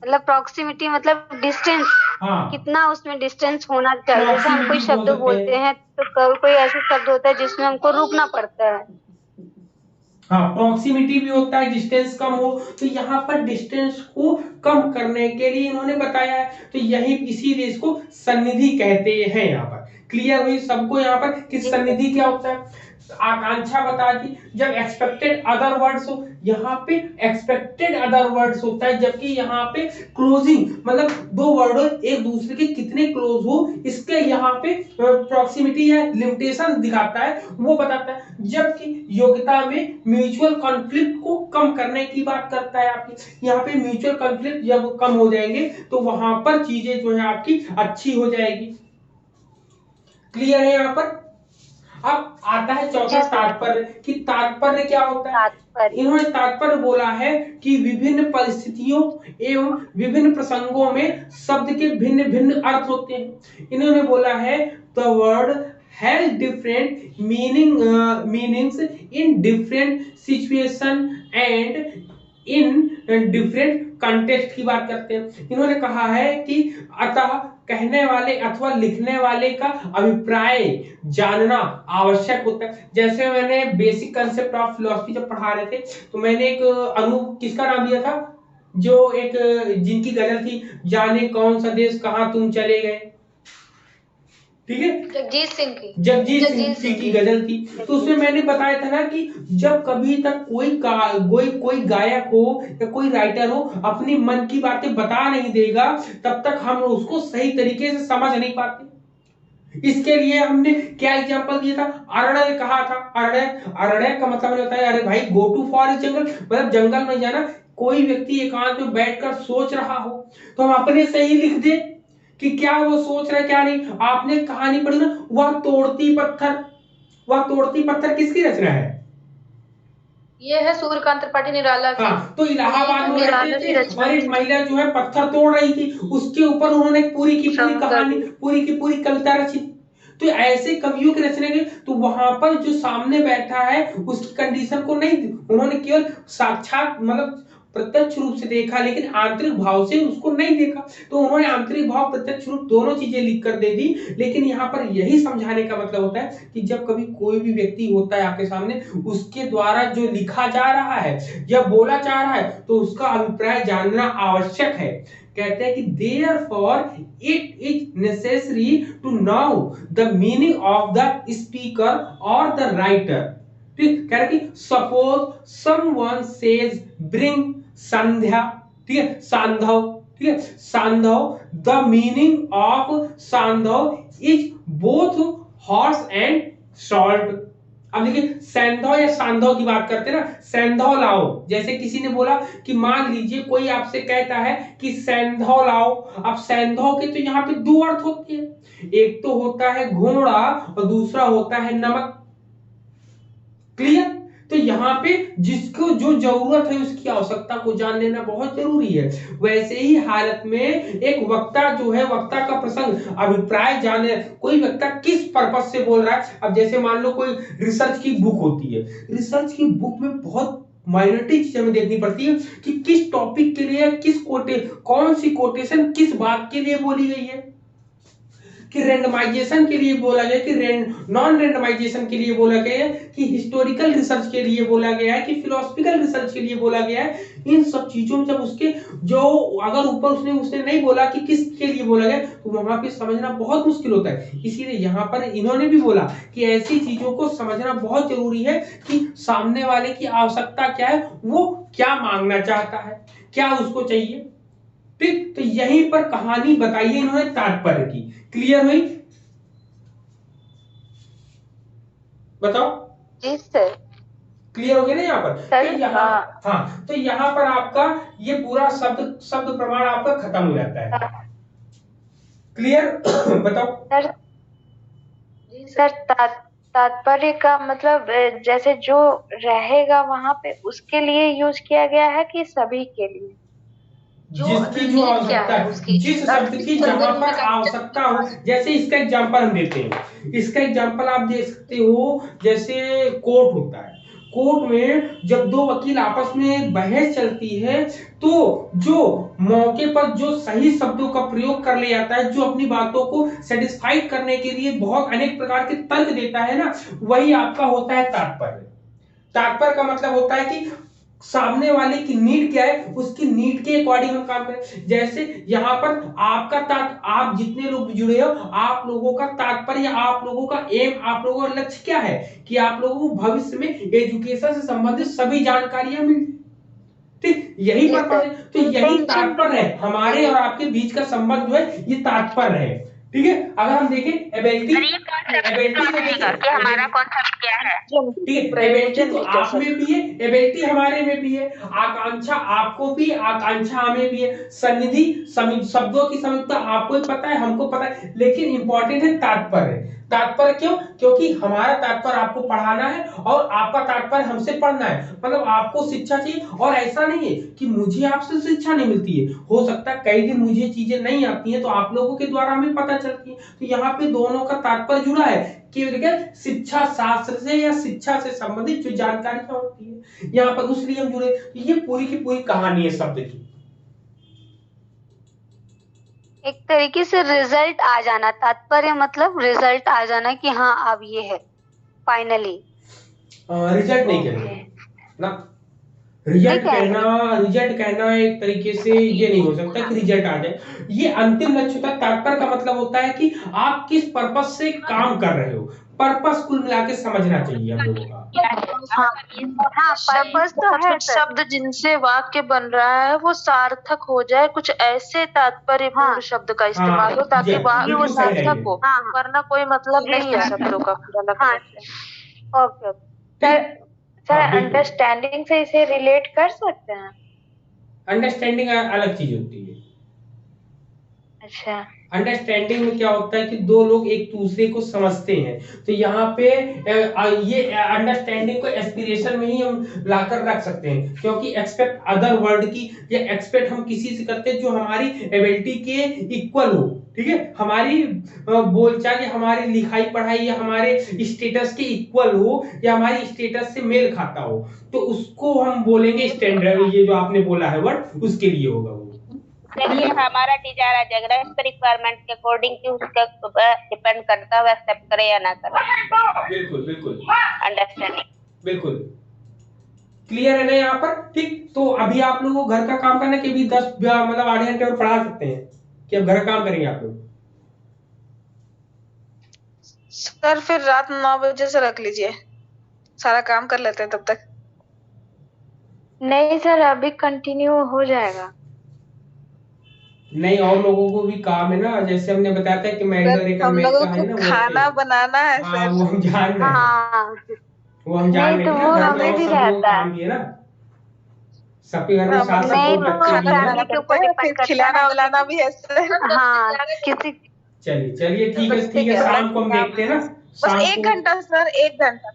मतलब प्रॉक्सिमिटी मतलब डिस्टेंस, हाँ, कितना उसमें डिस्टेंस होना चाहिए। जैसे हम कोई शब्द बोलते हैं तो कोई ऐसे शब्द होता है जिसमें हमको रुकना पड़ता है। हाँ, प्रॉक्सिमिटी भी होता है, डिस्टेंस कम हो। तो यहाँ पर डिस्टेंस को कम करने के लिए इन्होंने बताया है। तो यही इसीलिए इसको सन्निधि कहते हैं। यहाँ पर क्लियर हुई सबको यहाँ पर कि सन्निधि क्या होता है? आकांक्षा बता दी जब एक्सपेक्टेड अदर वर्ड्स हो, यहाँ पे एक्सपेक्टेड अदर वर्ड्स होता है, जबकि यहाँ पे क्लोजिंग मतलब दो वर्ड एक दूसरे के कितने क्लोज हो इसके यहाँ पे प्रॉक्सिमिटी या लिमिटेशन दिखाता है, वो बताता है। जबकि योग्यता में म्यूचुअल कॉन्फ्लिक्ट को कम करने की बात करता है। आपकी यहाँ पे म्यूचुअल कॉन्फ्लिक्ट जब कम हो जाएंगे तो वहां पर चीजें जो है आपकी अच्छी हो जाएगी। क्लियर है यहाँ पर? अब आता है चौथा तात्पर्य कि तात्पर्य क्या होता है। इन्होंने तात्पर्य बोला है कि विभिन्न परिस्थितियों एवं विभिन्न प्रसंगों में शब्द के भिन्न भिन्न अर्थ होते हैं। इन्होंने बोला है the word has different meanings in different situation and in different context की बात करते हैं। इन्होंने कहा है कि अतः कहने वाले अथवा लिखने वाले का अभिप्राय जानना आवश्यक होता है। जैसे मैंने बेसिक कंसेप्ट ऑफ फिलॉसफी जब पढ़ा रहे थे तो मैंने एक किसका नाम दिया था, जो एक जिनकी गजल थी, जाने कौन सा देश कहां तुम चले गए, ठीक है, जगजीत सिंह की गजल थी। तो उसमें मैंने बताया था ना कि जब कभी तक कोई गायक हो या कोई राइटर हो अपनी मन की बातें बता नहीं देगा तब तक हम उसको सही तरीके से समझ नहीं पाते। इसके लिए हमने क्या एग्जांपल दिया था? अरण्य कहा था। अरण्य का मतलब होता है अरे भाई गो टू फॉरेस्ट, जंगल, मतलब जंगल में जाना। कोई व्यक्ति एकांत में बैठकर सोच रहा हो तो हम अपने से ही लिख दे कि क्या वो सोच रहा है क्या नहीं। आपने कहानी पढ़ी ना, वह तोड़ती पत्थर किसकी रचना है? ये है सूर्यकांत त्रिपाठी निराला की। हाँ, तो इलाहाबाद में रहते थे और एक महिला जो है पत्थर तोड़ रही थी, उसके ऊपर उन्होंने पूरी की पूरी कहानी, पूरी की पूरी कविता रची। तो ऐसे कवियों की रचना की, तो वहां पर जो सामने बैठा है उसकी कंडीशन को नहीं, उन्होंने केवल साक्षात मतलब प्रत्यक्ष रूप से देखा लेकिन आंतरिक भाव से उसको नहीं देखा। तो उन्होंने आंतरिक भाव प्रत्यक्ष रूप दोनों चीजें लिख कर दे दी। लेकिन यहाँ पर यही समझाने का मतलब होता है कि जब कभी कोई भी व्यक्ति होता है आपके सामने, उसके द्वारा जो लिखा जा रहा है या बोला जा रहा है तो उसका अभिप्राय जानना आवश्यक है। कहते हैं कि therefore it is necessary to know the meaning of the speaker or the writer। ठीक, कह रहे कि सपोज समवन सेज ब्रिंग संध्या, ठीक है, सांधव, ठीक है, सांधव, द मीनिंग ऑफ सांधव is both horse and salt. अब देखिए सैंधव या सांधव की बात करते हैं ना, सैंधव लाओ। जैसे किसी ने बोला कि मान लीजिए कोई आपसे कहता है कि सैंधव लाओ। अब सैंधव के तो यहाँ पे दो अर्थ होते हैं, एक तो होता है घोड़ा और दूसरा होता है नमक। क्लियर? तो यहाँ पे जिसको जो जरूरत है उसकी आवश्यकता को जान लेना बहुत जरूरी है। वैसे ही हालत में एक वक्ता जो है, वक्ता का प्रसंग अभिप्राय जाने, कोई वक्ता किस पर्पस से बोल रहा है। अब जैसे मान लो कोई रिसर्च की बुक होती है, रिसर्च की बुक में बहुत माइनॉरिटी चीजें हमें देखनी पड़ती है कि किस टॉपिक के लिए किस कौन सी कोटेशन किस बात के लिए बोली गई है। कि रेंडमाइजेशन के लिए बोला गया, कि नॉन रेंडमाइजेशन के लिए बोला गया है, कि हिस्टोरिकल रिसर्च के लिए बोला गया है, कि फिलोसफिकल रिसर्च के लिए बोला गया है। इन सब चीजों में जब उसके जो अगर ऊपर उसने नहीं बोला कि किसके लिए बोला गया, तो वहां पे समझना बहुत मुश्किल होता है। इसीलिए यहाँ पर इन्होंने भी बोला कि ऐसी चीजों को समझना बहुत जरूरी है कि सामने वाले की आवश्यकता क्या है, वो क्या मांगना चाहता है, क्या उसको चाहिए। ठीक, तो यहीं पर कहानी बताइए इन्होंने तात्पर्य की। क्लियर हुई? बताओ। जी सर। क्लियर हो गया ना यहाँ पर? सर, तो यहाँ हाँ, तो यहाँ पर आपका ये पूरा शब्द प्रमाण आपका खत्म हो जाता है। क्लियर? बताओ सर। सर तात्पर्य का मतलब जैसे जो रहेगा वहां पे उसके लिए यूज किया गया है कि सभी के लिए? जिसकी जो आवश्यकता है, जिस शब्द की जहां पर आवश्यकता हो। जैसे इसका एग्जांपल हम देते हैं, इसका एग्जांपल आप दे सकते हो, जैसे कोर्ट होता है। कोर्ट में जब दो वकील आपस में बहस चलती है, तो जो मौके पर जो सही शब्दों का प्रयोग कर ले जाता है, जो अपनी बातों को सेटिस्फाइड करने के लिए बहुत अनेक प्रकार के तर्क देता है ना, वही आपका होता है तात्पर्य। तात्पर्य का मतलब होता है कि सामने वाले की नीड क्या है, उसकी नीड के अकॉर्डिंग हम काम करें। जैसे यहाँ पर आप जितने लोग जुड़े हो, आप लोगों का तात्पर्य, आप लोगों का एम, आप लोगों का लक्ष्य क्या है कि आप लोगों को भविष्य में एजुकेशन से संबंधित सभी जानकारियां मिल। ठीक, यही पर्पस है। तो यही तात्पर्य है, हमारे और आपके बीच का संबंध जो है ये तात्पर्य है। ठीक है, अगर हम देखें एबिलिटी को देखें, हमारा कॉन्सेप्ट क्या है? ठीक है, एबिलिटी तो आप में भी है, एबिलिटी हमारे में भी है, आकांक्षा आपको भी, आकांक्षा हमें भी है, सन्निधि शब्दों की समझता आपको भी पता है, हमको पता है, लेकिन इंपॉर्टेंट है तात्पर्य। तात्पर्य क्यों? क्योंकि हमारा तात्पर्य आपको पढ़ाना है और आपका तात्पर्य हमसे पढ़ना है। मतलब आपको शिक्षा चाहिए, और ऐसा नहीं है कि मुझे आपसे शिक्षा नहीं मिलती है। हो सकता है कई दिन मुझे चीजें नहीं आती हैं, तो आप लोगों के द्वारा हमें पता चलती है। तो यहाँ पे दोनों का तात्पर्य जुड़ा है कि शिक्षा शास्त्र से या शिक्षा से संबंधित जो जानकारियां होती है, यहाँ पर उसलिए हम जुड़े। ये पूरी की पूरी कहानी है शब्द की। एक तरीके से रिजल्ट आ जाना, तात्पर्य मतलब रिजल्ट आ जाना कि हाँ अब ये है फाइनली। रिजल्ट नहीं कहेंगे ना, रिजल्ट कहना एक तरीके से ये नहीं हो सकता कि रिजल्ट आ जाए। ये अंतिम लक्ष्य होता है। तात्पर्य का मतलब होता है कि आप किस पर्पस से काम कर रहे हो। पर्पस कुल मिला के समझना चाहिए हम लोगों का। हाँ, पर्पस तो है सर। शब्द जिनसे वाक्य बन रहा है वो सार्थक हो जाए, कुछ ऐसे तात्पर्यपूर्ण शब्द का इस्तेमाल हो ताकि वाक्य वो सार्थक हो, वरना कोई मतलब नहीं है शब्दों का पूरा। ओके सर अंडरस्टैंडिंग से इसे रिलेट कर सकते हैं? अंडरस्टैंडिंग अलग चीज होती है। अच्छा, अंडरस्टैंडिंग में क्या होता है कि दो लोग एक दूसरे को समझते हैं। तो यहाँ पे ये अंडरस्टैंडिंग को एस्पिरेशन में ही हम लाकर रख सकते हैं, क्योंकि एक्सपेक्ट अदर वर्ल्ड की, या एक्सपेक्ट हम किसी से करते हैं जो हमारी एबिलिटी के इक्वल हो। ठीक है, हमारी बोलचाल या हमारी लिखाई पढ़ाई या हमारे स्टेटस के इक्वल हो, या हमारी स्टेटस से मेल खाता हो, तो उसको हम बोलेंगे स्टैंडर्ड। ये जो आपने बोला है वर्ड, उसके लिए होगा वो। चलिए, हमारा डिजायर आ जाएगा इसके रिक्वायरमेंट के अकॉर्डिंग कि उसका डिपेंड करता है एक्सेप्ट करे या ना करे। बिल्कुल बिल्कुल अंडरस्टैंडिंग बिल्कुल क्लियर है ना यहाँ पर। ठीक, तो अभी आप लोगों को घर का काम करना कि अभी 10 मतलब आधे घंटे और पढ़ा सकते हैं कि अब घर का काम करेंगे आप लोग? सर फिर रात 9 बजे से रख लीजिए, सारा काम कर लेते हैं तब तक। नहीं सर, अभी कंटिन्यू हो जाएगा। नहीं, और लोगों को भी काम है ना, जैसे हमने बताया था कि हम लोगों को खाना बनाना है सर। वो हम जान रहे हैं, वो हम जान रहे हैं वो ना, हमें भी रहता है ना, सबके घर में सास ससुर बच्चे भी हैं, फिर खिलाना उलाना भी है सर। हाँ, किसी चलिए ठीक है, शाम को हम देखते हैं ना। बस 1 घंटा सर, 1 घंटा।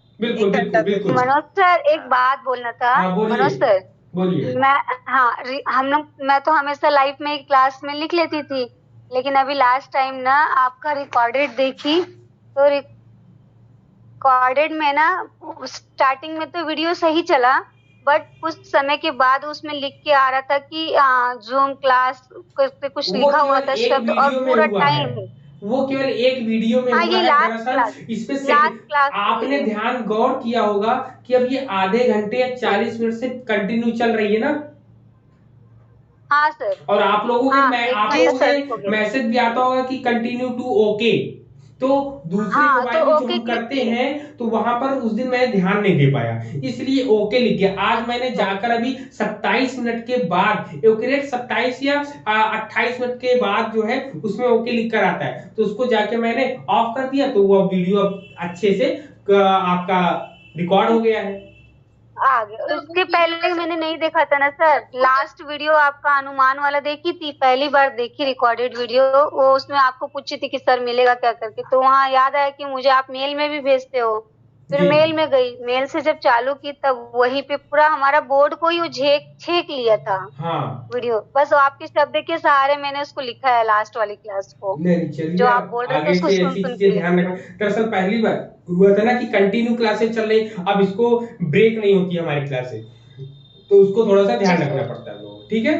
बिल्कुल। मनोज सर, एक बात बोलना था। मनोज सर बोलिए। मैं तो हमेशा लाइफ में क्लास में लिख लेती थी, लेकिन अभी लास्ट टाइम ना आपका रिकॉर्डेड देखी, तो रिकॉर्डेड में ना स्टार्टिंग में तो वीडियो सही चला, बट कुछ समय के बाद उसमें लिख के आ रहा था कि जूम क्लास पे कुछ लिखा हुआ था शब्द, और पूरा टाइम वो केवल एक वीडियो में हाँ, हुआ ये है। लास्ट दरअसल इसमें क्लास आपने ध्यान गौर किया होगा कि अब ये आधे घंटे या 40 मिनट से कंटिन्यू चल रही है ना, हाँ सर। और आप लोगों के हाँ, आप जी लोगों सर। के मैसेज भी आता होगा कि कंटिन्यू टू ओके। तो दूसरे हाँ, मोबाइल तो में जो ओके हम क्लिक करते किए। हैं तो वहां पर उस दिन मैं ध्यान नहीं दे पाया, इसलिए ओके लिख गया। आज मैंने जाकर अभी 27 मिनट के बाद करेक्ट 27 या 28 मिनट के बाद जो है उसमें ओके लिख कर आता है, तो उसको जाके मैंने ऑफ कर दिया, तो वो वीडियो अच्छे से आपका रिकॉर्ड हो गया है। आ गया। उसके पहले मैंने नहीं देखा था ना सर, लास्ट वीडियो आपका अनुमान वाला देखी थी, पहली बार देखी रिकॉर्डेड वीडियो। वो उसमें आपको पूछी थी कि सर मिलेगा क्या करके, तो वहाँ याद आया कि मुझे आप मेल में भी भेजते हो। फिर जी। मेल में गई, मेल से जब चालू की तब वहीं पे पूरा हमारा बोर्ड को ही वो छेक लिया था हाँ वीडियो। बस आपके शब्द के सहारे मैंने उसको लिखा है लास्ट वाली क्लास को, नहीं, चलिए जो आप आप बोल रहे थे आगे उसको से सुन ऐसी सुन चीजें के ध्यान लिखा। रखें। दरअसल पहली बार हुआ था ना कि कंटिन्यू क्लासेस चल रही, अब इसको ब्रेक नहीं होती हमारी क्लासेस, तो उसको थोड़ा सा ध्यान जी रखना सर। पड़ता है लोगों को, ठीक है।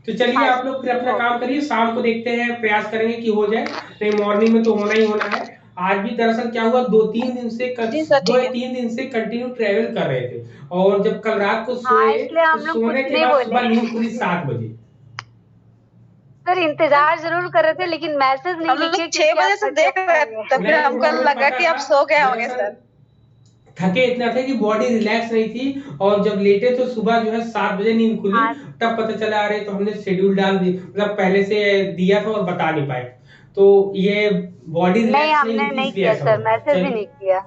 तो चलिए हाँ आप लोग फिर अपना ओके। काम करिए, शाम को देखते हैं, प्रयास करेंगे कि हो जाए, नहीं मॉर्निंग में तो होना ही होना है। आज भी दरअसल क्या हुआ, 2-3 दिन से जी सर, दो ठीक या है। 3 दिन से कंटिन्यू ट्रेवल कर रहे थे, और जब कल रात को हाँ, सोए इसलिए तो हम लोग कुछ सोने के नहीं बाद बोले। सुबह नींद खुली 7 बजे। सर इंतजार जरूर कर रहे थे, लेकिन मैसेज नहीं हम लोग लिखे 6 क्योंकि बजे आप से थके देख रहे होंगे। थे, फिर नहीं, हमको वो लगा पता कि आप था, सो गए होंगे दरअसल सर। थके इतना थे कि बॉडी रिलैक्स नहीं थी, और जब लेटे तो सुबह जो है 7 बजे नींद खुली, हाँ तब पता चला अरे तो हमने शेड्यूल डाल दी, मतलब पहले से दिया था और बता नहीं पाए, तो ये बॉडी नहीं, रिलैक्स नहीं हमने हुई थी, नहीं इसलिए किया ऐसा सर, हुआ। मैसेज भी चलिए नहीं किया,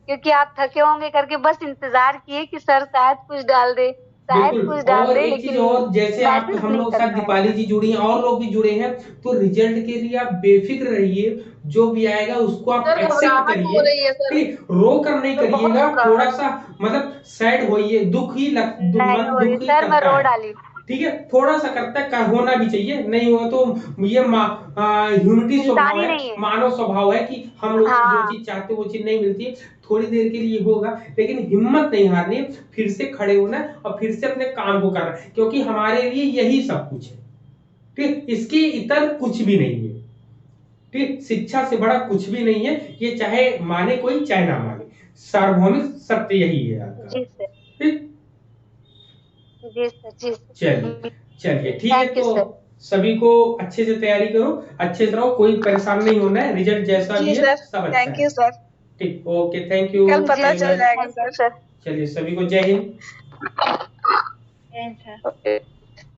क्योंकि आप थके होंगे करके बस इंतजार किए कि सर शायद कुछ डाल दे, शायद बिल्कुल। कुछ डाल और दे, एक चीज लेकिन और, जैसे आप मैसेज हम नहीं लोग के कर साथ पाए दीपाली सर। जी जुड़ी हैं और लोग भी जुड़े हैं, तो रिजल्ट के लिए आप बेफिक्र रहिए, जो भी आएगा उसको आप सर एक्सेप्ट घबराहट हो करिए, रही है सर, ठीक, रो कर नहीं सर बहुत करिएगा, थोड़ा घबराहट। सा मतलब सैड होइए, नहीं मन हो रही दुख ही सर, मैं करता रो है, डाली। ठीक है, थोड़ा सा करता है, होना भी चाहिए, नहीं हुआ तो ये ह्यूमनिटी स्वभाव इंसानी है, नहीं है। मानव स्वभाव है कि हम लोगों को जो हाँ चीज चाहते हैं वो चीज नहीं मिलती है, थोड़ी देर के लिए होगा, लेकिन हिम्मत नहीं हारनी, फिर से खड़े होना है और फिर से अपने काम को करना है, क्योंकि हमारे लिए यही सब कुछ है, ठीक, इसकी इतर कुछ भी नहीं है, ठीक, शिक्षा से बड़ा कुछ भी नहीं है, ये चाहे माने कोई चाहे ना माने, सार्वभौमिक सत्य यही है आपका, जी सर, ठीक। जी सर, जी सर। चलिए चलिए ठीक है, थैंक यू तो सर। सभी को अच्छे से तैयारी करो, अच्छे से रहो, कोई परेशान नहीं होना है, रिजल्ट जैसा जी भी है सर, सब अच्छा थैंक है, यू सर। ठीक, ओके, थैंक यू, कल पता बाय चल बाय। जाएगा थैंक यू सर। सर। चलिए सभी को जय हिंद। Yes, sir. ओके।